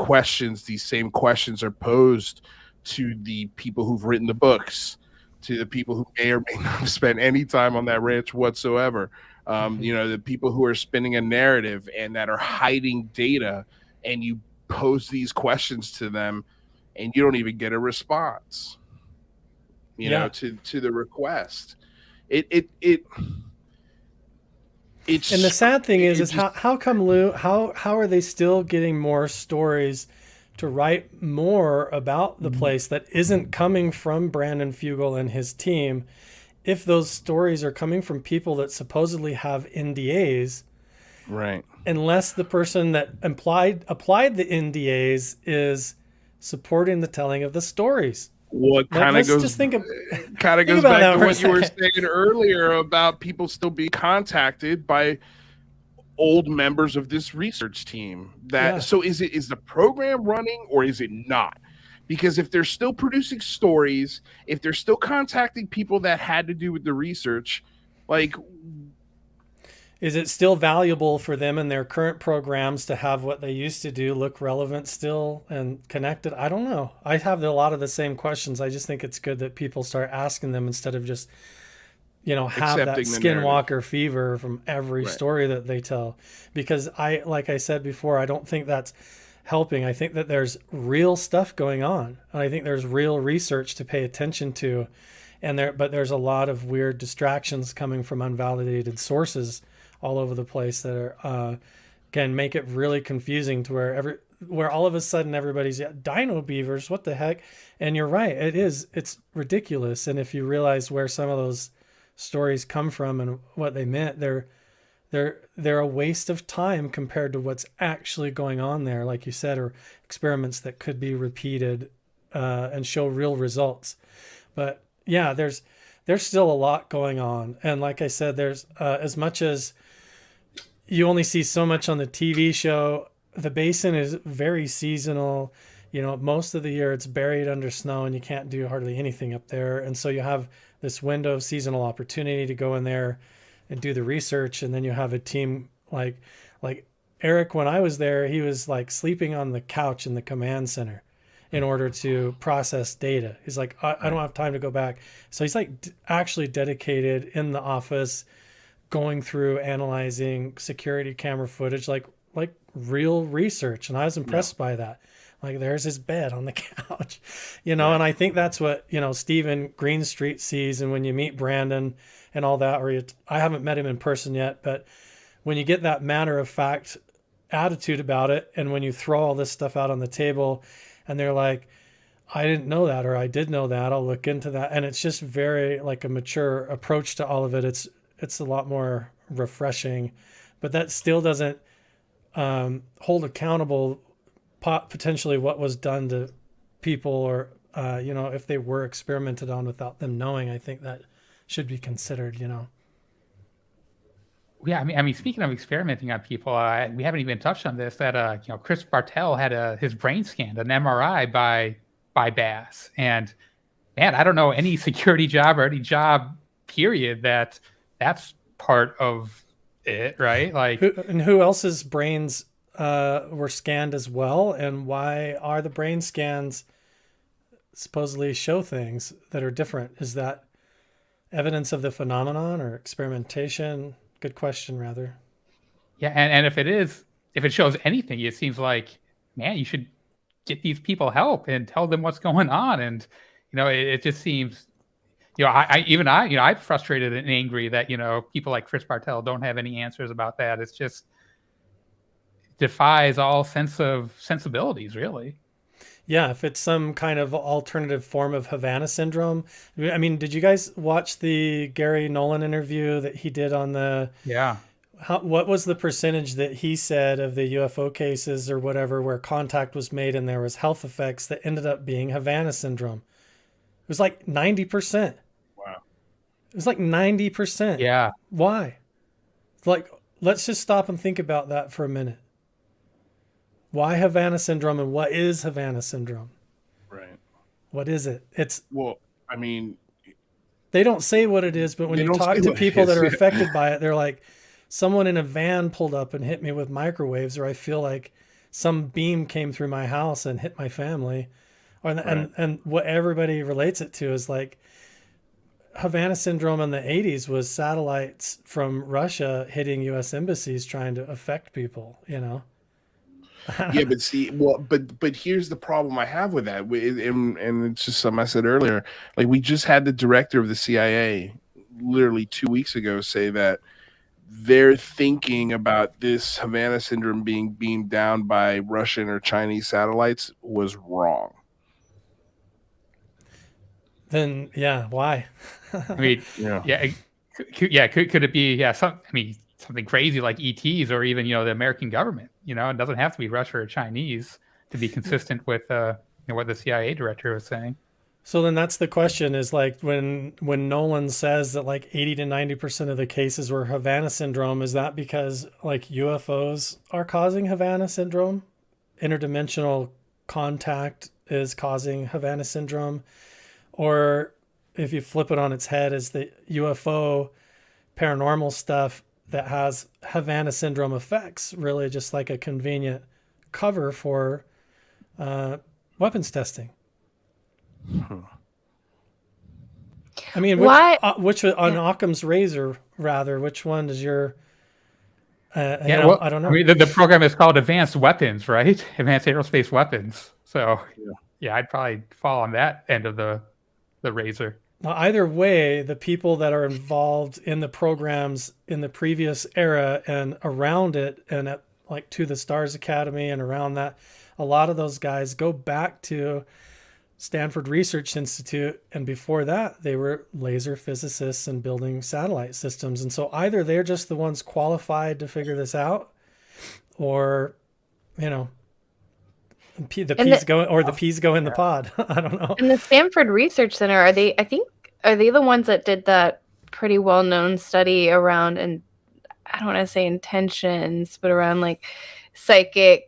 same questions are posed to the people who've written the books, to the people who may or may not have spent any time on that ranch whatsoever. You know, the people who are spinning a narrative and that are hiding data, and you pose these questions to them and you don't even get a response, you know, to the request. It's, and the sad thing is how come, Lou, how are they still getting more stories to write more about the place that isn't coming from Brandon Fugel and his team, if those stories are coming from people that supposedly have NDAs, right? Unless the person that applied the NDAs is supporting the telling of the stories. Well, it kind of goes back to what you were saying earlier about people still being contacted by old members of this research team. So is the program running or is it not? Because if they're still producing stories, if they're still contacting people that had to do with the research, like, is it still valuable for them in their current programs to have what they used to do look relevant still and connected? I don't know. I have a lot of the same questions. I just think it's good that people start asking them instead of just, you know, have that Skinwalker fever from every story that they tell. Because like I said before, I don't think that's helping. I think that there's real stuff going on. And I think there's real research to pay attention to. But there's a lot of weird distractions coming from unvalidated sources all over the place that are can make it really confusing to where all of a sudden everybody's dino beavers, what the heck? And you're right, it's ridiculous. And if you realize where some of those stories come from and what they meant, they're a waste of time compared to what's actually going on there, like you said, or experiments that could be repeated and show real results. But yeah, there's still a lot going on. And like I said, there's as much as you only see so much on the TV show, the basin is very seasonal. You know, most of the year it's buried under snow and you can't do hardly anything up there. And so you have this window of seasonal opportunity to go in there and do the research. And then you have a team like Eric, when I was there, he was like sleeping on the couch in the command center in order to process data. He's like, I don't have time to go back. So he's like actually dedicated in the office, going through, analyzing security camera footage, like real research. And I was impressed by that. Like, there's his bed on the couch, you know, and I think that's what, you know, Stephen Greenstreet sees. And when you meet Brandon and all that, I haven't met him in person yet, but when you get that matter of fact attitude about it, and when you throw all this stuff out on the table and they're like, I didn't know that, or I did know that, I'll look into that. And it's just very like a mature approach to all of it. It's a lot more refreshing, but that still doesn't hold accountable potentially what was done to people, or you know, if they were experimented on without them knowing. I think that should be considered, you know. Yeah, I mean, speaking of experimenting on people, we haven't even touched on this. That you know, Chris Bartel had his brain scanned, an MRI by BASS, and man, I don't know any security job or any job period that's part of it, right? Like, who else's brains were scanned as well, and why are the brain scans supposedly show things that are different? Is that evidence of the phenomenon or experimentation? Good question, rather. Yeah, and if it shows anything, it seems like, man, you should get these people help and tell them what's going on. And you know, it just seems, you know, I'm frustrated and angry that, you know, people like Chris Bartel don't have any answers about that. It's just defies all sense of sensibilities, really. Yeah, if it's some kind of alternative form of Havana syndrome. I mean, did you guys watch the Gary Nolan interview that he did on the... Yeah. What was the percentage that he said of the UFO cases or whatever where contact was made and there was health effects that ended up being Havana syndrome? It was like 90%. Wow. It was like 90%. Yeah. Why? Like, let's just stop and think about that for a minute. Why Havana syndrome, and what is Havana syndrome? Right. What is it? Well, I mean, they don't say what it is, but when you talk to people that are affected by it, they're like, someone in a van pulled up and hit me with microwaves, or I feel like some beam came through my house and hit my family. And what everybody relates it to is like Havana syndrome in the 80s was satellites from Russia hitting U.S. embassies trying to affect people, you know? Yeah, but see, but here's the problem I have with that, and it's just something I said earlier. Like, we just had the director of the CIA literally 2 weeks ago say that they're thinking about this Havana syndrome being beamed down by Russian or Chinese satellites was wrong. Then, yeah, why? I mean, could it be, something crazy like ETs, or even, the American government? It doesn't have to be Russia or Chinese to be consistent with what the CIA director was saying. So then that's the question, is like when Nolan says that like 80 to 90% of the cases were Havana syndrome, is that because like UFOs are causing Havana syndrome? Interdimensional contact is causing Havana syndrome? Or if you flip it on its head, is the UFO paranormal stuff that has Havana syndrome effects really just like a convenient cover for weapons testing? I mean, which on Occam's razor, rather, which one is your? I don't know. I mean, the program is called Advanced Weapons, right? Advanced Aerospace Weapons. So, I'd probably fall on that end of the razor. Well, either way, the people that are involved in the programs in the previous era and around it, and at like To the Stars Academy and around that, a lot of those guys go back to Stanford Research Institute, and before that they were laser physicists and building satellite systems. And so either they're just the ones qualified to figure this out, or the peas go in the pod. I don't know. And the Stanford Research Center, are they the ones that did that pretty well-known study around, and I don't want to say intentions, but around like psychic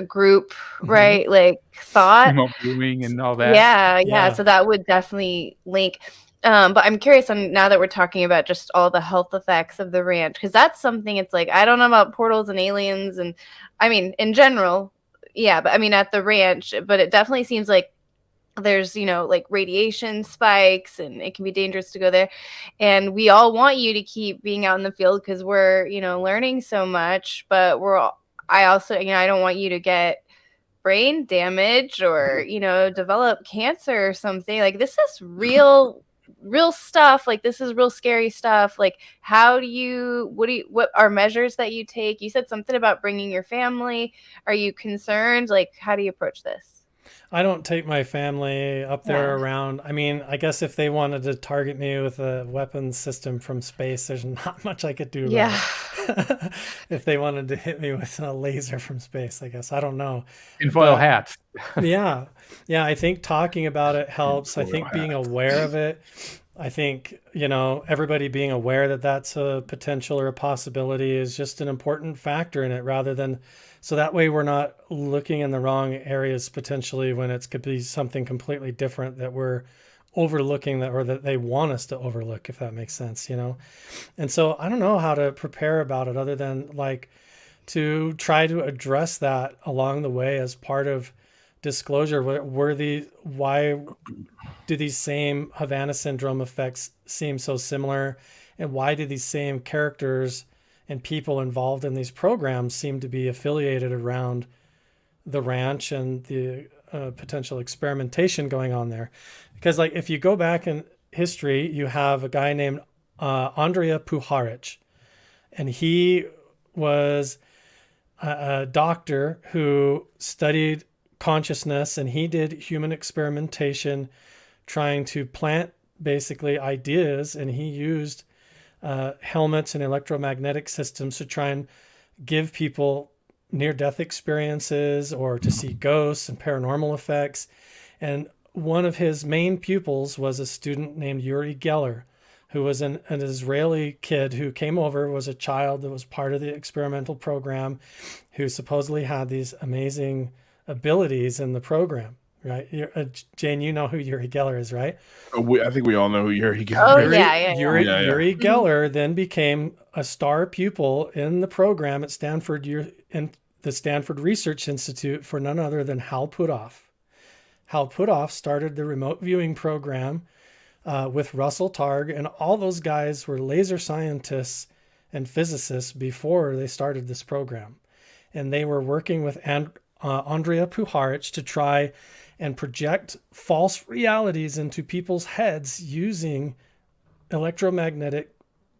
group, right? Like thought, booming and all that. Yeah. So that would definitely link. But I'm curious on, now that we're talking about just all the health effects of the ranch, because that's something, it's like, I don't know about portals and aliens, and I mean, in general, but I mean, at the ranch, but it definitely seems like there's, like radiation spikes, and it can be dangerous to go there. And we all want you to keep being out in the field because we're, learning so much, but I also, I don't want you to get brain damage or, develop cancer or something. Like, this is real stuff. Like, this is real scary stuff. Like, what are measures that you take? You said something about bringing your family. Are you concerned? Like, how do you approach this? I don't take my family up there around. I mean, I guess if they wanted to target me with a weapons system from space, there's not much I could do about it. If they wanted to hit me with a laser from space, I guess. I don't know. Tinfoil hats. Yeah. I think talking about it helps. I think being aware of it. I think, everybody being aware that that's a potential or a possibility is just an important factor in it, rather than, so that way we're not looking in the wrong areas potentially when it could be something completely different that we're overlooking, or that they want us to overlook, if that makes sense, And so I don't know how to prepare about it other than like to try to address that along the way as part of disclosure. Why do these same Havana syndrome effects seem so similar, and why do these same characters and people involved in these programs seem to be affiliated around the ranch and the potential experimentation going on there? Because like, if you go back in history, you have a guy named Andrija Puharich, and he was a doctor who studied consciousness, and he did human experimentation trying to plant basically ideas, and he used helmets and electromagnetic systems to try and give people near-death experiences or to see ghosts and paranormal effects. And one of his main pupils was a student named Uri Geller, who was an Israeli kid who came over, was a child that was part of the experimental program, who supposedly had these amazing abilities in the program, right? Jane, you know who Uri Geller is, right? I think we all know who Uri Geller is. Uri Geller then became a star pupil in the program at Stanford, in the Stanford Research Institute, for none other than Hal Puthoff. Hal Puthoff started the remote viewing program with Russell Targ, and all those guys were laser scientists and physicists before they started this program. And they were working with Andrea Puharich to try and project false realities into people's heads using electromagnetic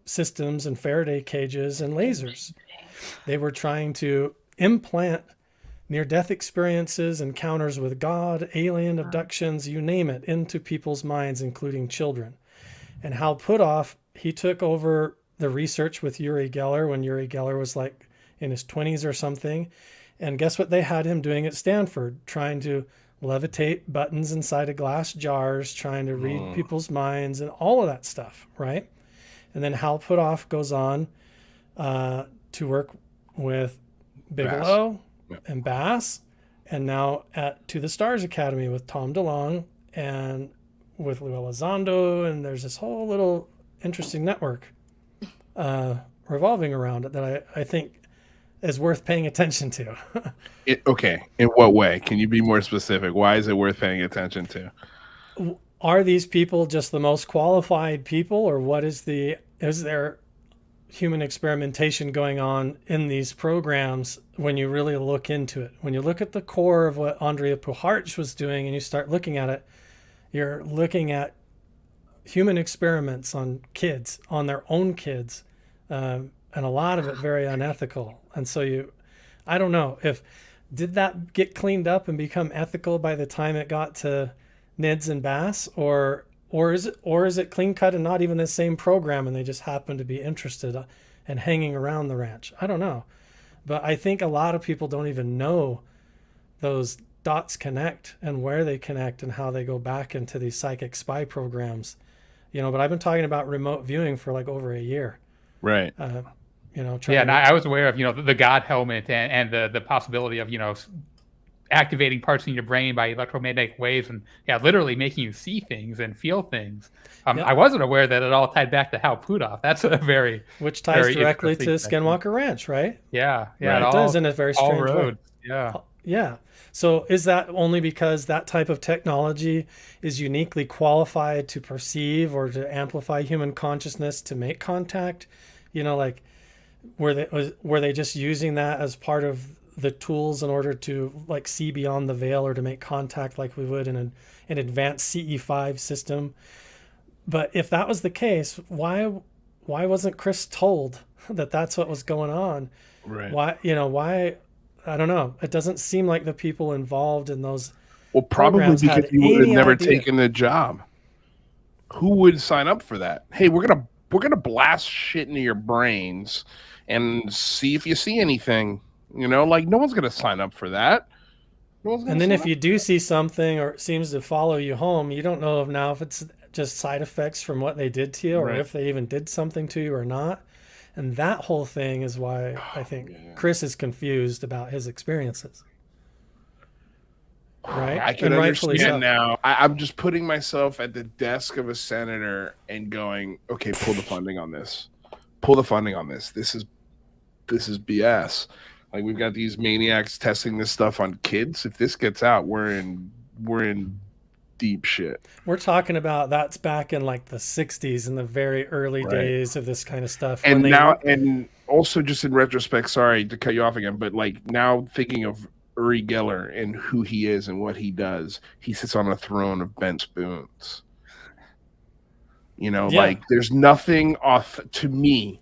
systems and Faraday cages and lasers. They were trying to implant near-death experiences, encounters with God, alien abductions, you name it, into people's minds, including children. And Hal Puthoff, he took over the research with Uri Geller when Uri Geller was like in his 20s or something. And guess what they had him doing at Stanford? Trying to levitate buttons inside of glass jars, trying to read people's minds and all of that stuff, right? And then Hal Puthoff goes on to work with Bigelow and Bass, and now at To the Stars Academy with Tom DeLonge and with Lou Elizondo, and there's this whole little interesting network revolving around it that I think is worth paying attention to. Okay, in what way? Can you be more specific? Why is it worth paying attention to? Are these people just the most qualified people, or what is there human experimentation going on in these programs when you really look into it? When you look at the core of what Andrea Puharich was doing and you start looking at it, you're looking at human experiments on kids, on their own kids, and a lot of it very unethical. And so I don't know did that get cleaned up and become ethical by the time it got to NIDS and BASS, or is it clean cut and not even the same program, and they just happen to be interested and hanging around the ranch? I don't know. But I think a lot of people don't even know those dots connect and where they connect and how they go back into these psychic spy programs. But I've been talking about remote viewing for like over a year. Right. And I was aware of, the God helmet and the possibility of, activating parts in your brain by electromagnetic waves and literally making you see things and feel things. I wasn't aware that it all tied back to Hal Puthoff. That's which ties directly to Skinwalker Ranch, right? Yeah, right. It does in a very strange way. Yeah. So is that only because that type of technology is uniquely qualified to perceive or to amplify human consciousness to make contact? Like were they just using that as part of the tools in order to like see beyond the veil or to make contact like we would in an advanced CE5 system? But if that was the case, why wasn't Chris told that that's what was going on? Right. Why I don't know. It doesn't seem like the people involved in those probably because you would have never taken the job. Who would sign up for that? Hey, we're gonna blast shit into your brains and see if you see anything. No one's going to sign up for that. And then if you do see something or it seems to follow you home, you don't know if it's just side effects from what they did to you or if they even did something to you or not. And that whole thing is why I think Chris is confused about his experiences. Right? I can understand now. I'm just putting myself at the desk of a senator and going, okay, pull the funding on this. Pull the funding on this. This is BS. Like, we've got these maniacs testing this stuff on kids. If this gets out, we're in deep shit. We're talking about that's back in like the 60s, in the very early days of this kind of stuff. And and also just in retrospect, sorry to cut you off again, but like now thinking of Uri Geller and who he is and what he does, he sits on a throne of bent spoons. Like there's nothing off to me.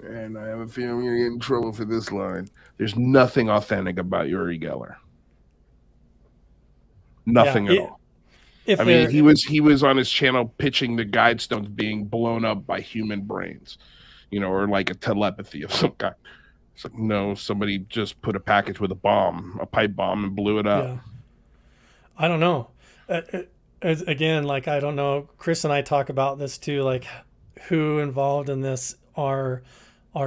And I have a feeling you're going to get in trouble for this line. There's nothing authentic about Uri Geller. Nothing at all. He was on his channel pitching the guide stones being blown up by human brains, or like a telepathy of some kind. It's like, no, somebody just put a package with a pipe bomb, and blew it up. Yeah. I don't know. again, like, I don't know, Chris and I talk about this too, like who involved in this are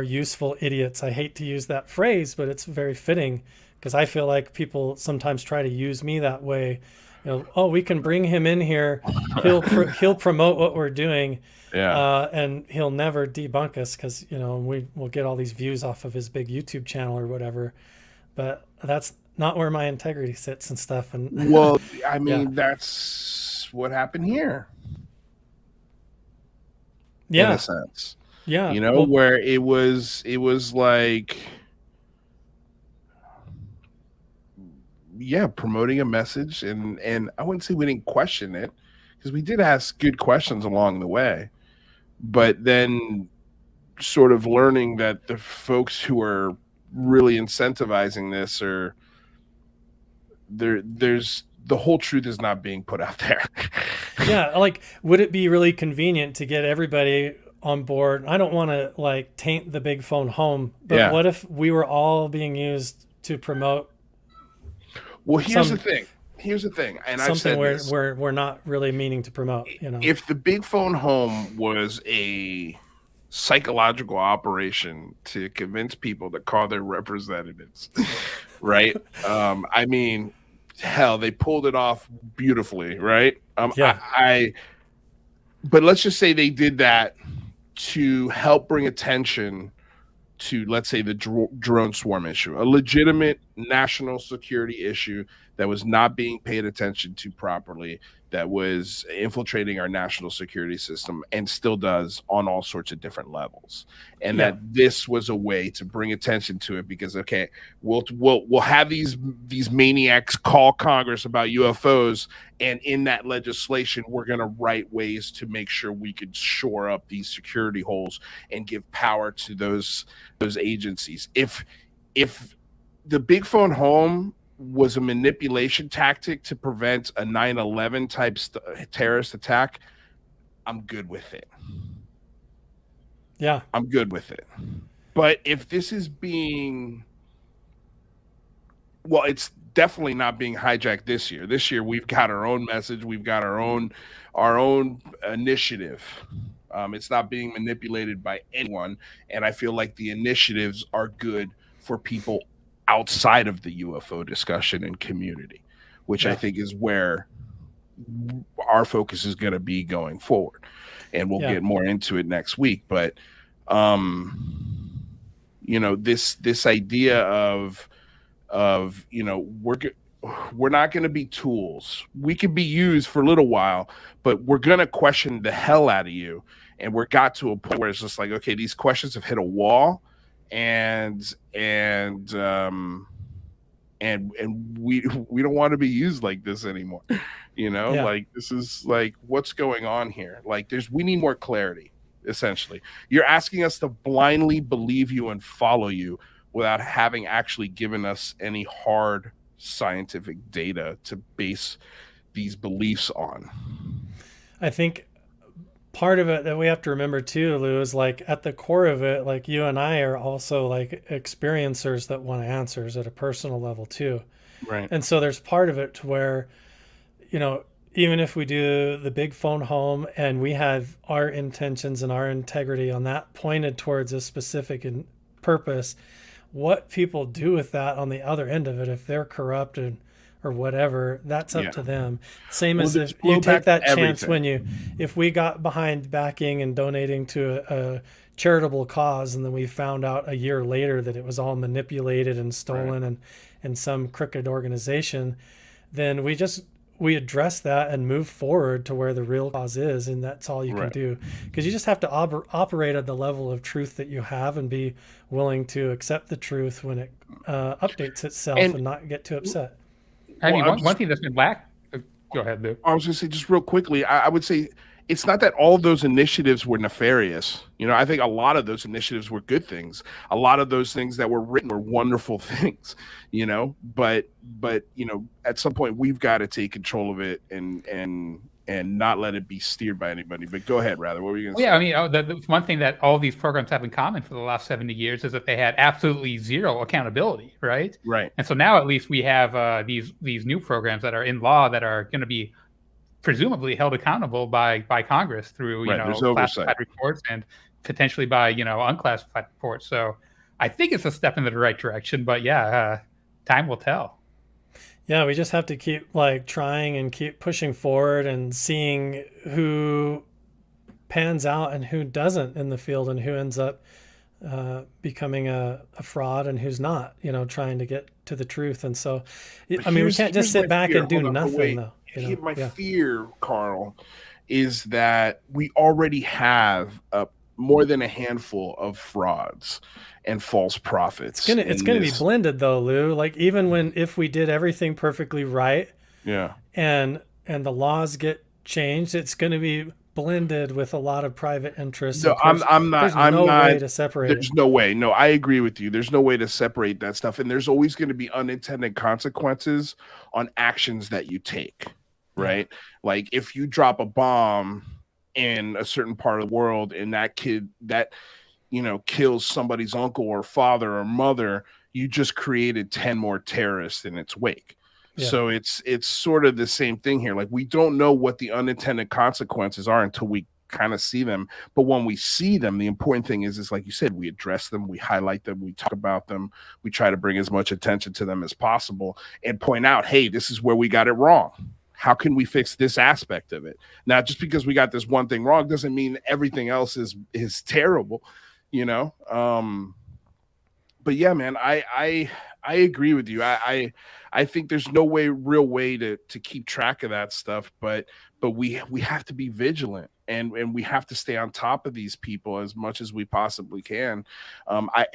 useful idiots. I hate to use that phrase, but it's very fitting because I feel like people sometimes try to use me that way. You know, oh, we can bring him in here. He'll promote what we're doing. Yeah. And he'll never debunk us because, you know, we'll get all these views off of his big YouTube channel or whatever. But that's not where my integrity sits and stuff. And well, I mean, that's what happened here. Yeah. In a sense. Yeah. You know, where it was like, yeah, promoting a message, and I wouldn't say we didn't question it because we did ask good questions along the way, but then sort of learning that the folks who are really incentivizing this are there's the whole truth is not being put out there. Yeah, like, would it be really convenient to get everybody on board? I don't want to like taint the big phone home, but what if we were all being used to promote? Well, here's the thing, and I've said this, where we're not really meaning to promote. You know, if the big phone home was a psychological operation to convince people to call their representatives, right? I mean, hell, they pulled it off beautifully, right? But let's just say they did that to help bring attention to, let's say, the drone swarm issue, a legitimate national security issue that was not being paid attention to properly, that was infiltrating our national security system and still does on all sorts of different levels. And that this was a way to bring attention to it because, okay, we'll have these maniacs call Congress about UFOs, and in that legislation, we're going to write ways to make sure we could shore up these security holes and give power to those agencies. If the big phone home was a manipulation tactic to prevent a 9/11 type terrorist attack, I'm good with it. Yeah, I'm good with it. But if this is being, well, it's definitely not being hijacked this year. This year we've got our own message, we've got our own initiative. It's not being manipulated by anyone, and I feel like the initiatives are good for people outside of the UFO discussion and community, which I think is where our focus is going to be going forward. And we'll get more into it next week. But, you know, this idea of, you know, we're not going to be tools. We can be used for a little while, but we're going to question the hell out of you. And we're got to a point where it's just like, okay, these questions have hit a wall. And we don't want to be used like this anymore, you know. Like, this is like, what's going on here? Like, we need more clarity. Essentially, you're asking us to blindly believe you and follow you without having actually given us any hard scientific data to base these beliefs on. I think part of it that we have to remember too, Lou, is like at the core of it, like you and I are also like experiencers that want answers at a personal level too. Right. And so there's part of it to where, you know, even if we do the big phone home and we have our intentions and our integrity on that pointed towards a specific purpose, what people do with that on the other end of it, if they're corrupt or whatever, that's up to them. Same as if you take that chance if we got behind backing and donating to a charitable cause, and then we found out a year later that it was all manipulated and stolen and some crooked organization, then we address that and move forward to where the real cause is, and that's all you can do. Because you just have to operate at the level of truth that you have and be willing to accept the truth when it updates itself and not get too upset. I mean, one thing that's been lack. Go ahead, Luke. I was going to say, just real quickly, I would say it's not that all of those initiatives were nefarious. You know, I think a lot of those initiatives were good things. A lot of those things that were written were wonderful things, you know, but, you know, at some point we've got to take control of it and not let it be steered by anybody. But go ahead, Rather. What were you going to say? Yeah, I mean, the one thing that all these programs have in common for the last 70 years is that they had absolutely zero accountability, right? Right. And so now at least we have these new programs that are in law that are going to be presumably held accountable by Congress through there's classified oversight reports and potentially by unclassified reports. So I think it's a step in the right direction, but time will tell. Yeah, we just have to keep trying and keep pushing forward and seeing who pans out and who doesn't in the field, and who ends up becoming a fraud and who's not, trying to get to the truth. And so, we can't just sit back and do nothing, though. My fear, Carl, is that we already have more than a handful of frauds and false prophets. It's gonna be blended, though, Lou. Even if we did everything perfectly right, and the laws get changed, it's gonna be blended with a lot of private interests. No, I'm not. There's no way to separate. There's no way. No, I agree with you. There's no way to separate that stuff, and there's always going to be unintended consequences on actions that you take. Right? Like if you drop a bomb in a certain part of the world, and that kid kills somebody's uncle or father or mother, you just created 10 more terrorists in its wake. Yeah. So it's sort of the same thing here. We don't know what the unintended consequences are until we kind of see them. But when we see them, the important thing is like you said, we address them, we highlight them, we talk about them, we try to bring as much attention to them as possible and point out, hey, this is where we got it wrong. How can we fix this aspect of it? Now, just because we got this one thing wrong doesn't mean everything else is terrible, But yeah, man, I agree with you. I think there's no real way to keep track of that stuff, but we have to be vigilant and we have to stay on top of these people as much as we possibly can. I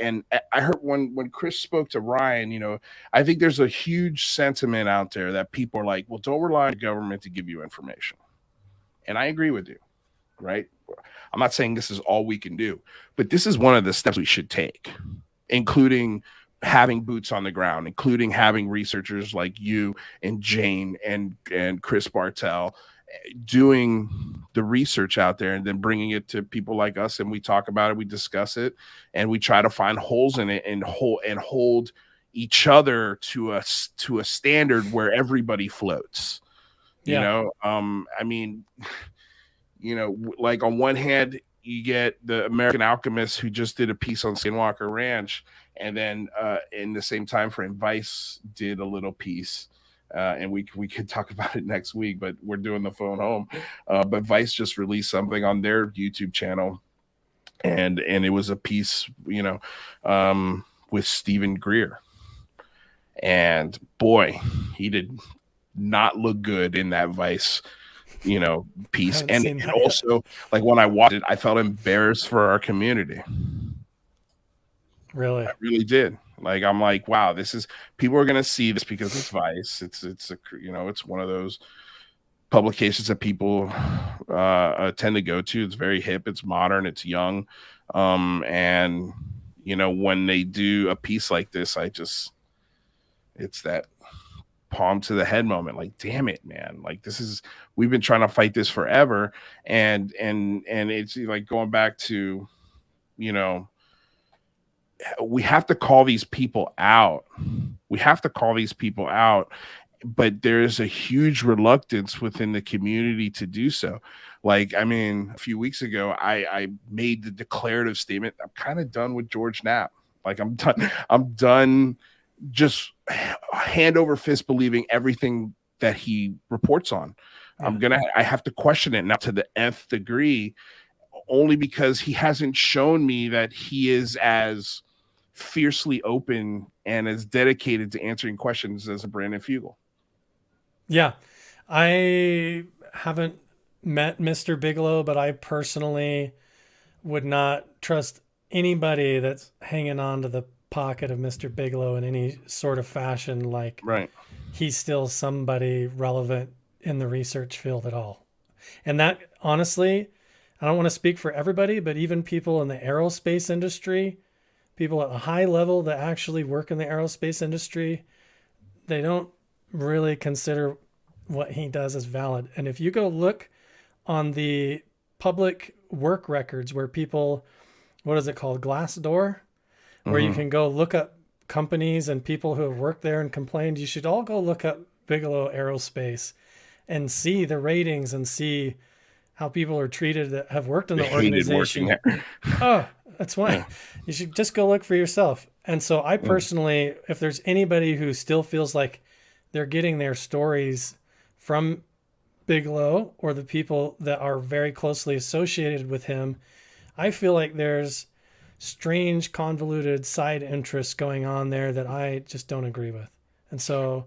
heard when Chris spoke to Ryan, I think there's a huge sentiment out there that people are like, well, don't rely on the government to give you information. And I agree with you, right? I'm not saying this is all we can do, but this is one of the steps we should take, including having boots on the ground, including having researchers like you and Jane and Chris Bartel doing the research out there and then bringing it to people like us, and we talk about it, we discuss it, and we try to find holes in it and hold each other to a standard where everybody floats. On one hand, you get the American Alchemist who just did a piece on Skinwalker Ranch, and then in the same time frame, Vice did a little piece, and we could talk about it next week, but we're doing the phone home. But Vice just released something on their YouTube channel, and it was a piece, with Stephen Greer, and boy, he did not look good in that Vice piece. And also, when I watched it, I felt embarrassed for our community. Really? I really did. I'm like, wow, people are going to see this because it's Vice. It's one of those publications that people tend to go to. It's very hip. It's modern. It's young. And when they do a piece like this, it's that palm to the head moment. Damn it, man. We've been trying to fight this forever. And it's going back to, we have to call these people out. But there's a huge reluctance within the community to do so. A few weeks ago, I made the declarative statement. I'm kind of done with George Knapp. I'm done just hand over fist believing everything that he reports on. I have to question it now to the nth degree, only because he hasn't shown me that he is as fiercely open and as dedicated to answering questions as a Brandon Fugel. Yeah. I haven't met Mr. Bigelow, but I personally would not trust anybody that's hanging on to the pocket of Mr. Bigelow in any sort of fashion. Right. He's still somebody relevant in the research field at all. And that, honestly, I don't want to speak for everybody, but even people in the aerospace industry, people at a high level that actually work in the aerospace industry, they don't really consider what he does as valid. And if you go look on the public work records where people, what is it called? Glassdoor, where you can go look up companies and people who have worked there and complained, you should all go look up Bigelow Aerospace and see the ratings and see how people are treated that have worked in the They hated organization. working there. Oh, that's why Yeah. you should just go look for yourself. And so I personally, if there's anybody who still feels like they're getting their stories from Bigelow or the people that are very closely associated with him, I feel like there's strange, convoluted side interests going on there that I just don't agree with. And so,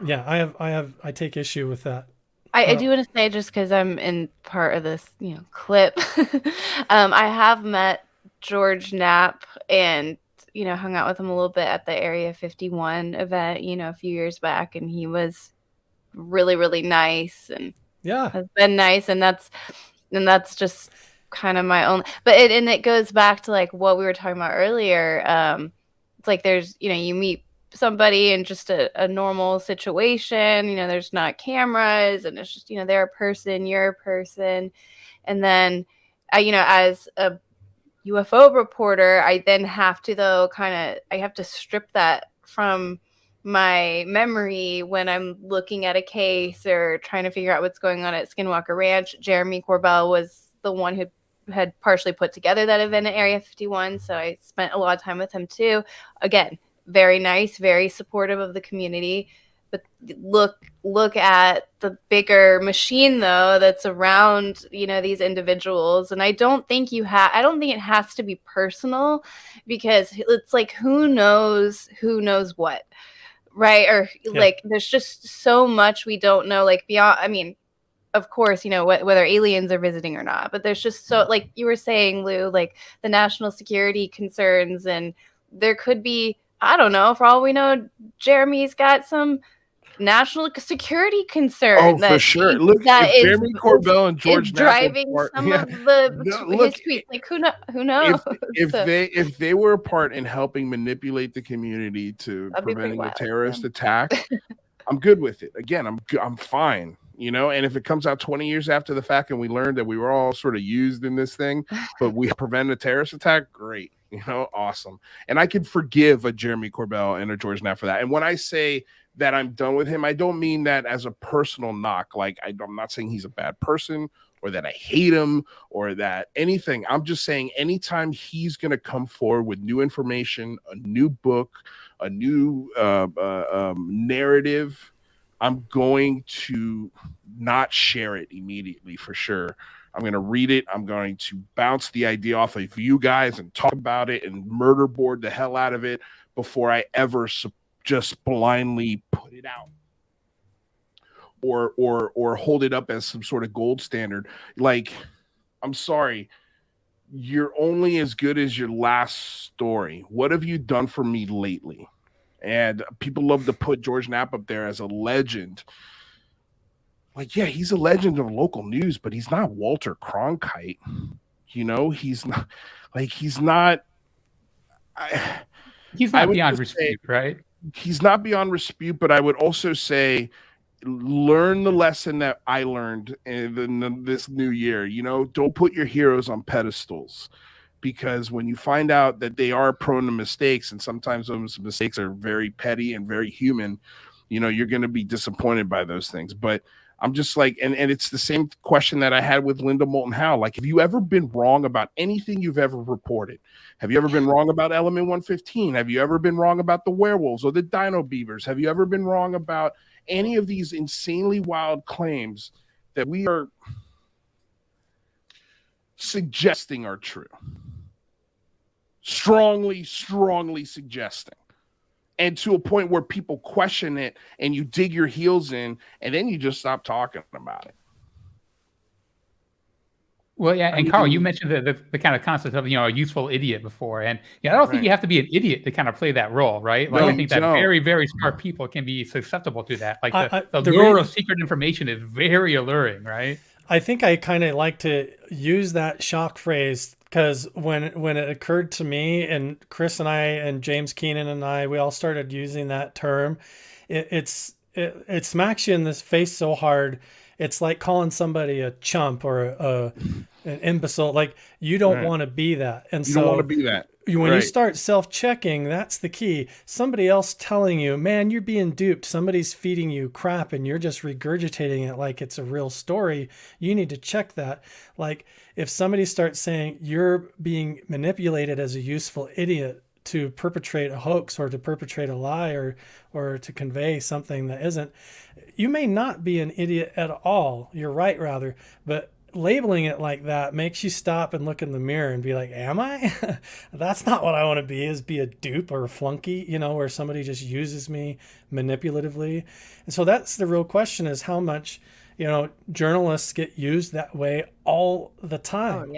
yeah, I take issue with that. I do want to say, just because I'm in part of this, clip, I have met George Knapp and, hung out with him a little bit at the Area 51 event, a few years back, and he was really, really nice and has been nice, and that's just kind of my own. But it goes back to like what we were talking about earlier. It's like there's, you meet somebody in just a normal situation, there's not cameras, and it's just, they're a person, you're a person. And then as a UFO reporter, I then have to I have to strip that from my memory when I'm looking at a case or trying to figure out what's going on at Skinwalker Ranch. Jeremy Corbell was the one who had partially put together that event at Area 51, so I spent a lot of time with him too. Again, very nice, very supportive of the community. But look at the bigger machine though that's around, these individuals. And I don't think it has to be personal, because it's like who knows what, right? Or like there's just so much we don't know, like beyond, I mean, of course, whether aliens are visiting or not, but there's just so, like you were saying, Lou, like the national security concerns, and there could be, I don't know, for all we know, Jeremy's got some national security concern. Oh, for sure. Look, that if Jeremy Corbell and George is driving Knapp some of his tweets. Like who knows? If they were a part in helping manipulate the community to preventing a terrorist attack, I'm good with it. Again, I'm fine. And if it comes out 20 years after the fact and we learned that we were all sort of used in this thing, but we prevented a terrorist attack, great. Awesome. And I could forgive a Jeremy Corbell and a George Knapp for that. And when I say that I'm done with him, I don't mean that as a personal knock. Like, I'm not saying he's a bad person or that I hate him or that anything. I'm just saying anytime he's going to come forward with new information, a new book, a new narrative, I'm going to not share it immediately for sure. I'm going to read it. I'm going to bounce the idea off of you guys and talk about it and murder board the hell out of it before I ever just blindly put it out or hold it up as some sort of gold standard. Like, I'm sorry, you're only as good as your last story. What have you done for me lately? And people love to put George Knapp up there as a legend. Like, yeah, he's a legend of local news, but he's not Walter Cronkite. He's not he's not beyond dispute, right? He's not beyond dispute, but I would also say learn the lesson that I learned in this new year. Don't put your heroes on pedestals, because when you find out that they are prone to mistakes, and sometimes those mistakes are very petty and very human, you're going to be disappointed by those things. But I'm just like, and it's the same question that I had with Linda Moulton Howe. Like, have you ever been wrong about anything you've ever reported? Have you ever been wrong about Element 115? Have you ever been wrong about the werewolves or the dino beavers? Have you ever been wrong about any of these insanely wild claims that we are suggesting are true? Strongly suggesting. And to a point where people question it and you dig your heels in and then you just stop talking about it. Well, yeah, and Carl, you mentioned the kind of concept of a useful idiot before, and I don't think you have to be an idiot to kind of play that role, right? Like, I think that very, very smart people can be susceptible to that. Like the lure of secret information is very alluring, right? I think I kind of like to use that shock phrase because when it occurred to me, and Chris and I and James Keenan and I, we all started using that term. It smacks you in the face so hard. It's like calling somebody a chump or an imbecile. Like, you don't want to be that. And You so don't want to be that. when you start self-checking, that's the key. Somebody else telling you, man, you're being duped. Somebody's feeding you crap and you're just regurgitating it like it's a real story. You need to check that. Like, if somebody starts saying you're being manipulated as a useful idiot to perpetrate a hoax or to perpetrate a lie or to convey something that isn't, you may not be an idiot at all. You're right, rather, but labeling it like that makes you stop and look in the mirror and be like, am I? That's not what I want to be, is be a dupe or a flunky, where somebody just uses me manipulatively. And so that's the real question, is how much, journalists get used that way all the time,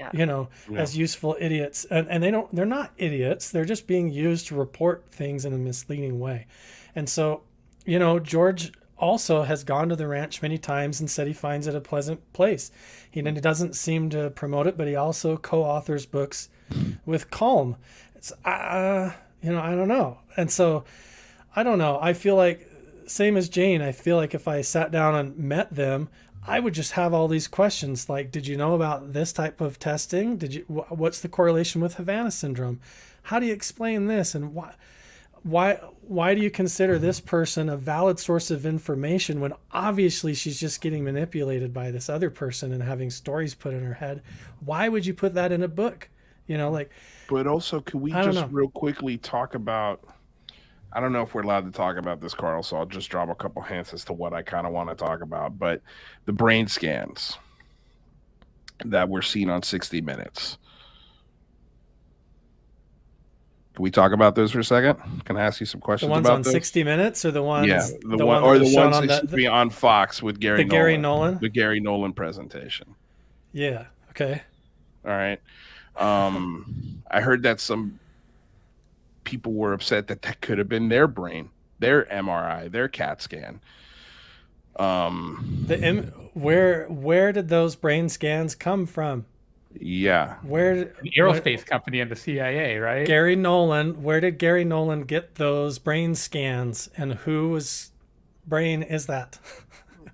as useful idiots. And they're not idiots. They're just being used to report things in a misleading way. And so, George also has gone to the ranch many times and said he finds it a pleasant place. He doesn't seem to promote it, but he also co-authors books with Calm. It's, I don't know. And so, I don't know. I feel like, same as Jane, I feel like if I sat down and met them, I would just have all these questions like, did you know about this type of testing? What's the correlation with Havana syndrome? How do you explain this? And why do you consider this person a valid source of information when obviously she's just getting manipulated by this other person and having stories put in her head? Why would you put that in a book? But also, could we just real quickly talk about, I don't know if we're allowed to talk about this, Carl, so I'll just drop a couple hints as to what I kind of want to talk about. But the brain scans that we're seeing on 60 Minutes. Can we talk about those for a second? Can I ask you some questions about those? The ones on 60 Minutes or the ones? Yeah, the ones that should be on Fox with Gary Nolan. The Gary Nolan presentation. Yeah, okay. All right. I heard that some people were upset that could have been their brain, their MRI, their CAT scan. Where did those brain scans come from? Yeah. The aerospace company and the CIA, right? Gary Nolan. Where did Gary Nolan get those brain scans, and whose brain is that?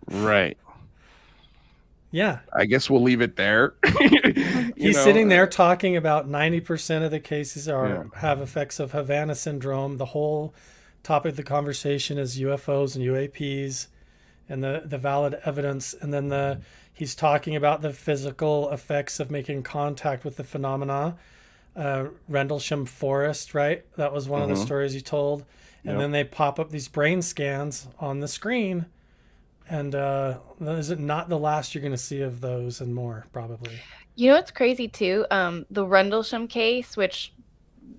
Right. Yeah. I guess we'll leave it there. He's sitting there talking about 90% of the cases have effects of Havana syndrome. The whole topic of the conversation is UFOs and UAPs and the valid evidence. And then he's talking about the physical effects of making contact with the phenomena. Rendlesham Forest, right? That was one of the stories he told. And then they pop up these brain scans on the screen. And is it not the last you're going to see of those, and more, probably? What's crazy, too? The Rendlesham case, which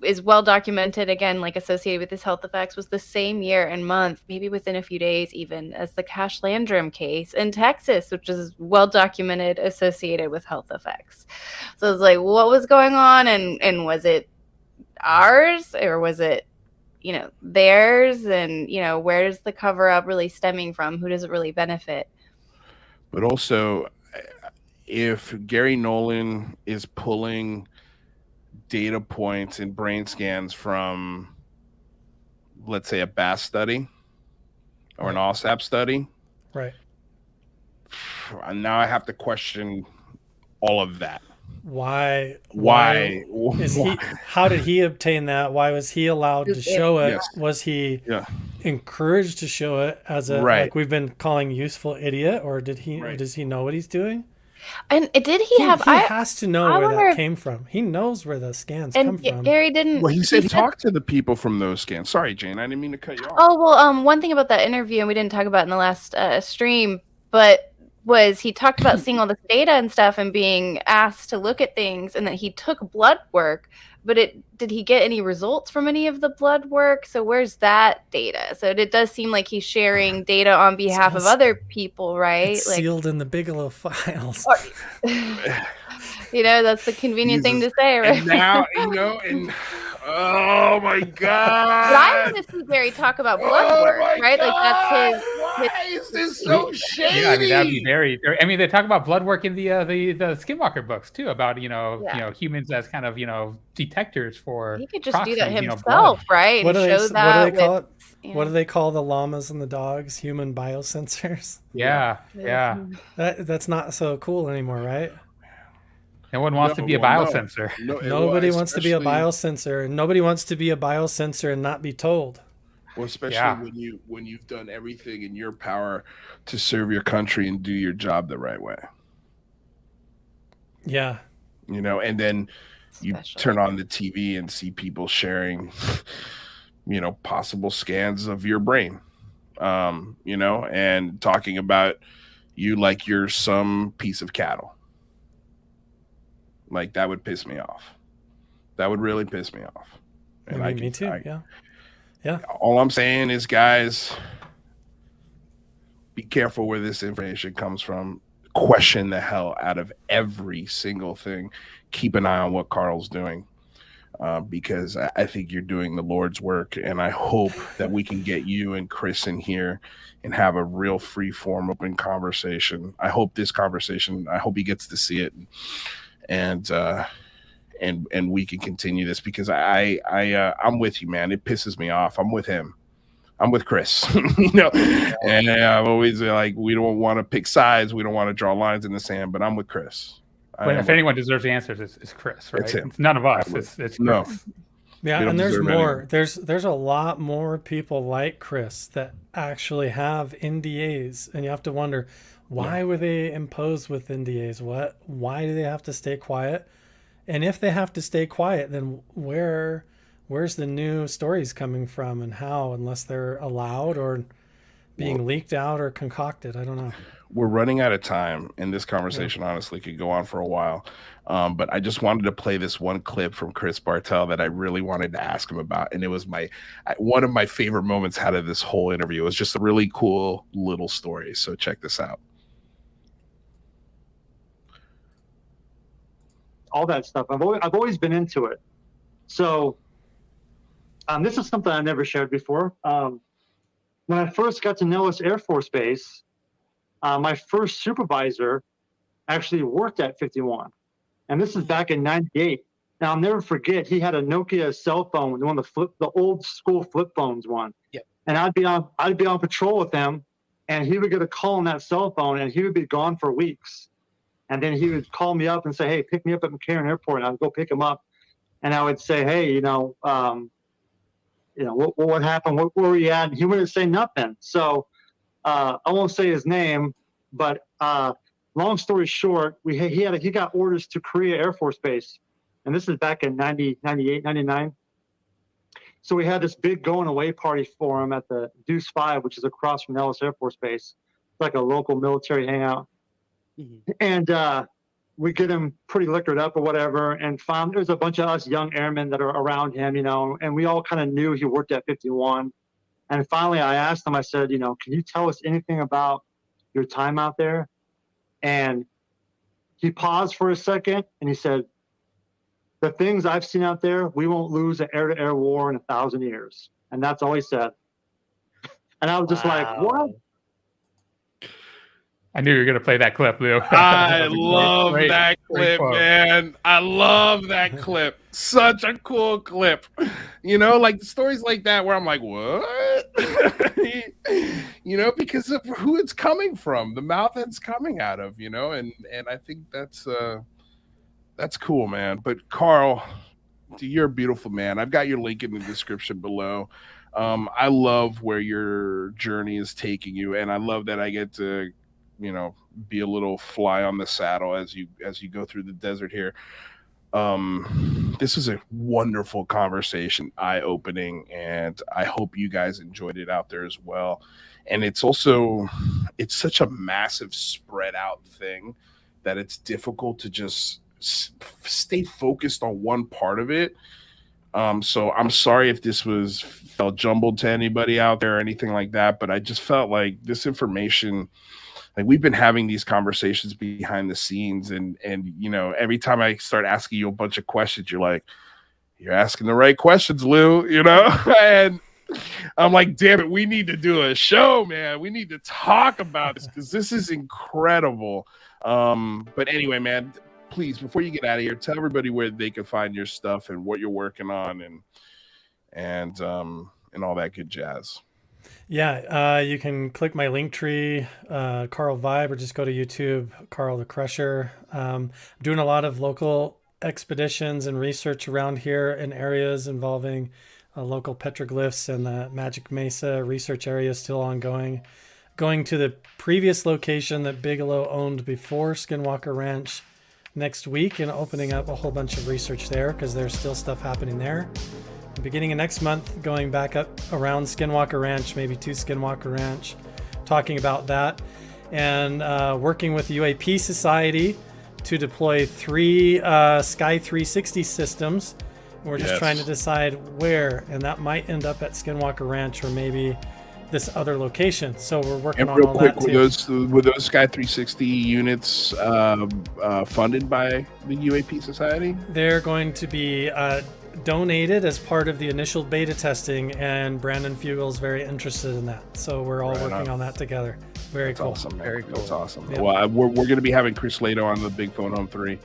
is well documented, again, like associated with his health effects, was the same year and month, maybe within a few days even, as the Cash Landrum case in Texas, which is well documented, associated with health effects. So it's like, what was going on? And was it ours, or was it theirs? And where's the cover up really stemming from? Who does it really benefit? But also, if Gary Nolan is pulling data points and brain scans from, let's say, a BASS study or an AAWSAP study, right? Now I have to question all of that. Why is he? How did he obtain that? Why was he allowed to show it? Yes. Was he encouraged to show it as a like we've been calling useful idiot, or did he? Does he know what he's doing? And did he have? He has to know where that came from. He knows where the scans come from. Gary didn't. Well, he said talk to the people from those scans. Sorry, Jane, I didn't mean to cut you off. Oh well, one thing about that interview, and we didn't talk about in the last stream, but was he talked about seeing all this data and stuff and being asked to look at things, and that he took blood work, but did he get any results from any of the blood work? So where's that data? So it does seem like he's sharing data on behalf of other people, right? It's sealed in the Bigelow files. That's the convenient thing to say, right? And now, and Oh my But I god! want to see Gary talk about blood work, right? Like that's his. Why is this so shady? Yeah, I mean that'd be very. I mean, they talk about blood work in the Skinwalker books too, about humans as kind of detectors for. He could just do that proxies, himself, right? What do and they, show what that do they call with, it? What do they call the llamas and the dogs? Human biosensors? Yeah. That's not so cool anymore, right? No one wants to be a biosensor. Nobody wants to be a biosensor, and nobody wants to be a biosensor and not be told. Well, especially when you've done everything in your power to serve your country and do your job the right way. Yeah. And then you turn on the TV and see people sharing, possible scans of your brain, and talking about you like you're some piece of cattle. Like, that would piss me off. That would really piss me off. And me too. Yeah. All I'm saying is, guys, be careful where this information comes from. Question the hell out of every single thing. Keep an eye on what Carl's doing, because I think you're doing the Lord's work. And I hope that we can get you and Chris in here and have a real free form, open conversation. I hope he gets to see it. And we can continue this, because I'm with you, man. It pisses me off. I'm with him. I'm with Chris, and I've always we don't want to pick sides. We don't want to draw lines in the sand, but I'm with Chris. But if anyone deserves the answers, it's Chris, right? It's none of us. It's Chris. No. Yeah, and there's more. There's a lot more people like Chris that actually have NDAs, and you have to wonder, why were they imposed with NDAs? Why do they have to stay quiet? And if they have to stay quiet, then where's the new stories coming from, and how, unless they're allowed or being leaked out or concocted? I don't know. We're running out of time, and this conversation honestly could go on for a while. But I just wanted to play this one clip from Chris Bartel that I really wanted to ask him about. And it was one of my favorite moments out of this whole interview. It was just a really cool little story. So check this out. All that stuff. I've always been into it. So this is something I never shared before. When I first got to Nellis Air Force Base, my first supervisor actually worked at 51. And this is back in 98. Now, I'll never forget, he had a Nokia cell phone, one of the old school flip phones one. Yep. And I'd be on patrol with him, and he would get a call on that cell phone, and he would be gone for weeks. And then he would call me up and say, "Hey, pick me up at McCarran Airport." And I'd go pick him up, and I would say, "Hey, what happened? Where were you at?" And he wouldn't say nothing. So I won't say his name, but long story short, he got orders to Korea Air Force Base, and this is back in 90, 98, 99. So we had this big going away party for him at the Deuce 5, which is across from Nellis Air Force Base. It's like a local military hangout. Mm-hmm. And we get him pretty liquored up or whatever, and found there's a bunch of us young airmen that are around him, and we all kind of knew he worked at 51. And finally I asked him, I said, can you tell us anything about your time out there? And he paused for a second, and he said, "The things I've seen out there, we won't lose an air-to-air war in 1,000 years." And that's all he said. And I was just like, what? I knew you were going to play that clip, Lou. I love that clip, man. I love that clip. Such a cool clip. Like stories like that where I'm like, what? Because of who it's coming from, the mouth it's coming out of, and I think that's cool, man. But Carl, you're a beautiful man. I've got your link in the description below. I love where your journey is taking you, and I love that I get to be a little fly on the saddle as you go through the desert here. This was a wonderful conversation, eye-opening, and I hope you guys enjoyed it out there as well. And it's such a massive spread out thing that it's difficult to just stay focused on one part of it. So I'm sorry if this felt jumbled to anybody out there or anything like that, but I just felt like this information, like we've been having these conversations behind the scenes, and every time I start asking you a bunch of questions, you're like, you're asking the right questions, Lou, you know? And I'm like, damn it, we need to do a show, man. We need to talk about this because this is incredible. But anyway, man, please, before you get out of here, tell everybody where they can find your stuff and what you're working on and all that good jazz. Yeah, you can click my link tree, Carl Vibe, or just go to YouTube, Carl the Crusher. I'm doing a lot of local expeditions and research around here in areas involving local petroglyphs, and the Magic Mesa research area is still ongoing. Going to the previous location that Bigelow owned before Skinwalker Ranch next week and opening up a whole bunch of research there because there's still stuff happening there. Beginning of next month, going back up around Skinwalker Ranch, maybe to Skinwalker Ranch, talking about that, and working with the UAP Society to deploy 3 Sky 360 systems. We're just trying to decide where, and that might end up at Skinwalker Ranch or maybe this other location. So we're working on all that too. Were those Sky 360 units funded by the UAP Society? They're going to be donated as part of the initial beta testing, and Brandon Fugel's very interested in that. So we're all working on that together. Very cool. Awesome, man. Very cool. That's awesome. Yep. Well, we're going to be having Chris Lato on the Big Phone Home 3.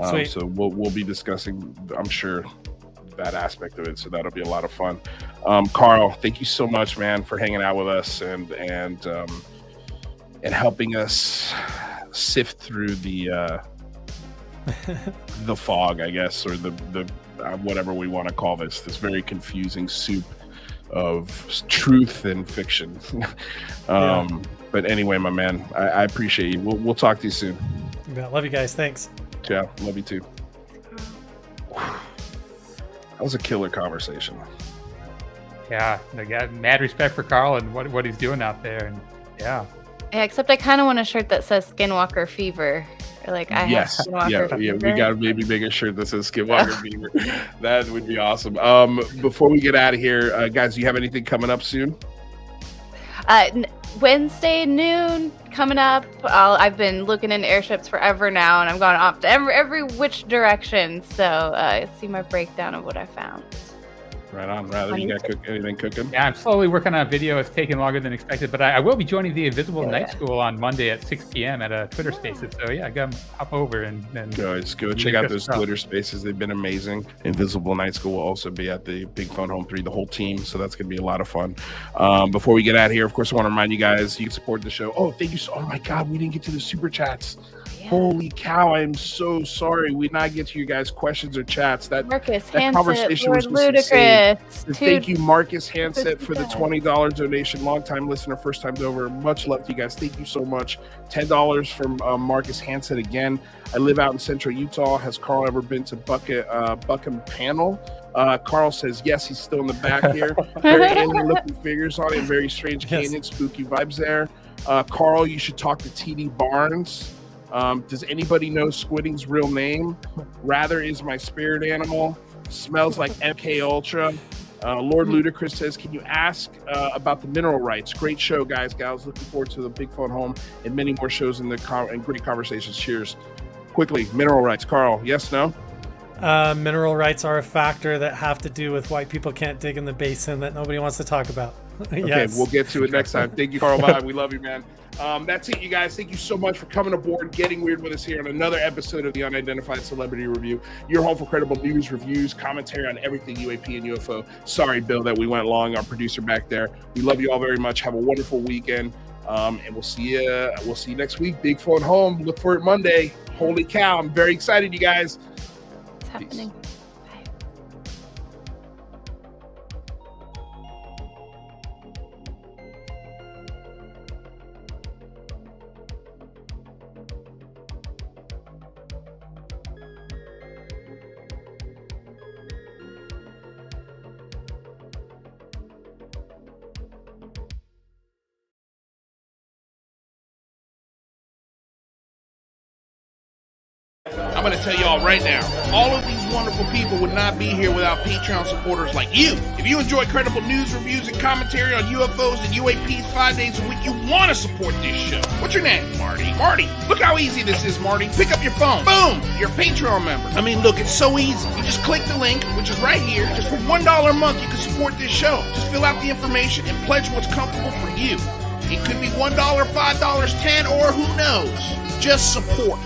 Sweet. So we'll be discussing, I'm sure, that aspect of it. So that'll be a lot of fun. Carl, thank you so much, man, for hanging out with us and helping us sift through the fog, I guess, or the whatever we want to call this very confusing soup of truth and fiction. But anyway, my man, I appreciate you. We'll talk to you soon. Yeah, love you guys. Thanks. Yeah, love you too. That was a killer conversation. Yeah, I got mad respect for Carl and what he's doing out there, and yeah, except I kind of want a shirt that says Skinwalker Fever. Or like I have Skinwalker Fever. We got to maybe make a shirt that says Skinwalker Fever. That would be awesome. Before we get out of here, guys, do you have anything coming up soon? Wednesday noon coming up. I've been looking into airships forever now, and I'm going off to every which direction. So see my breakdown of what I found. Right on. Rather, you got anything cooking? Yeah, I'm slowly working on a video. It's taking longer than expected, but I will be joining the Invisible Night School on Monday at 6 p.m. at a Twitter Spaces. So yeah, go hop over and guys, go check out those Twitter Spaces. They've been amazing. Invisible Night School will also be at the Big Phone Home 3, the whole team. So that's going to be a lot of fun. Before we get out of here, of course, I want to remind you guys, you can support the show. Oh, thank you. Oh my God, we didn't get to the super chats. Holy cow, I'm so sorry we did not get to you guys' questions or chats. That conversation was ludicrous. Thank you, Marcus Hansett, for the $20 donation. Long-time listener, first-time over. Much love to you guys. Thank you so much. $10 from Marcus Hansett again. I live out in central Utah. Has Carl ever been to Buckham Panel? Carl says yes, he's still in the back here. Very alien-looking figures on it. Very strange canyon, spooky vibes there. Carl, you should talk to TD Barnes. Does anybody know Squidding's real name? Rather is my spirit animal. Smells like MK Ultra. Lord Ludacris says, can you ask about the mineral rights? Great show, guys, gals. Looking forward to the Big Phone Home and many more shows and great conversations. Cheers. Quickly, mineral rights. Carl, yes, no? Mineral rights are a factor that have to do with why people can't dig in the basin that nobody wants to talk about. Okay, we'll get to it next time. Thank you, Carl. Bye. We love you, man. That's it, you guys. Thank you so much for coming aboard, getting weird with us here on another episode of the Unidentified Celebrity Review. Your home for credible news, reviews, commentary on everything UAP and UFO. Sorry, Bill, that we went long. Our producer back there. We love you all very much. Have a wonderful weekend, and we'll see you. We'll see you next week. Big Phone Home. Look for it Monday. Holy cow! I'm very excited, you guys. It's happening. I'm going to tell y'all right now, all of these wonderful people would not be here without Patreon supporters like you. If you enjoy credible news, reviews, and commentary on UFOs and UAPs 5 days a week, you want to support this show. What's your name? Marty. Marty, look how easy this is, Marty. Pick up your phone. Boom! You're a Patreon member. I mean, look, it's so easy. You just click the link, which is right here. Just for $1 a month, you can support this show. Just fill out the information and pledge what's comfortable for you. It could be $1, $5, $10, or who knows. Just support.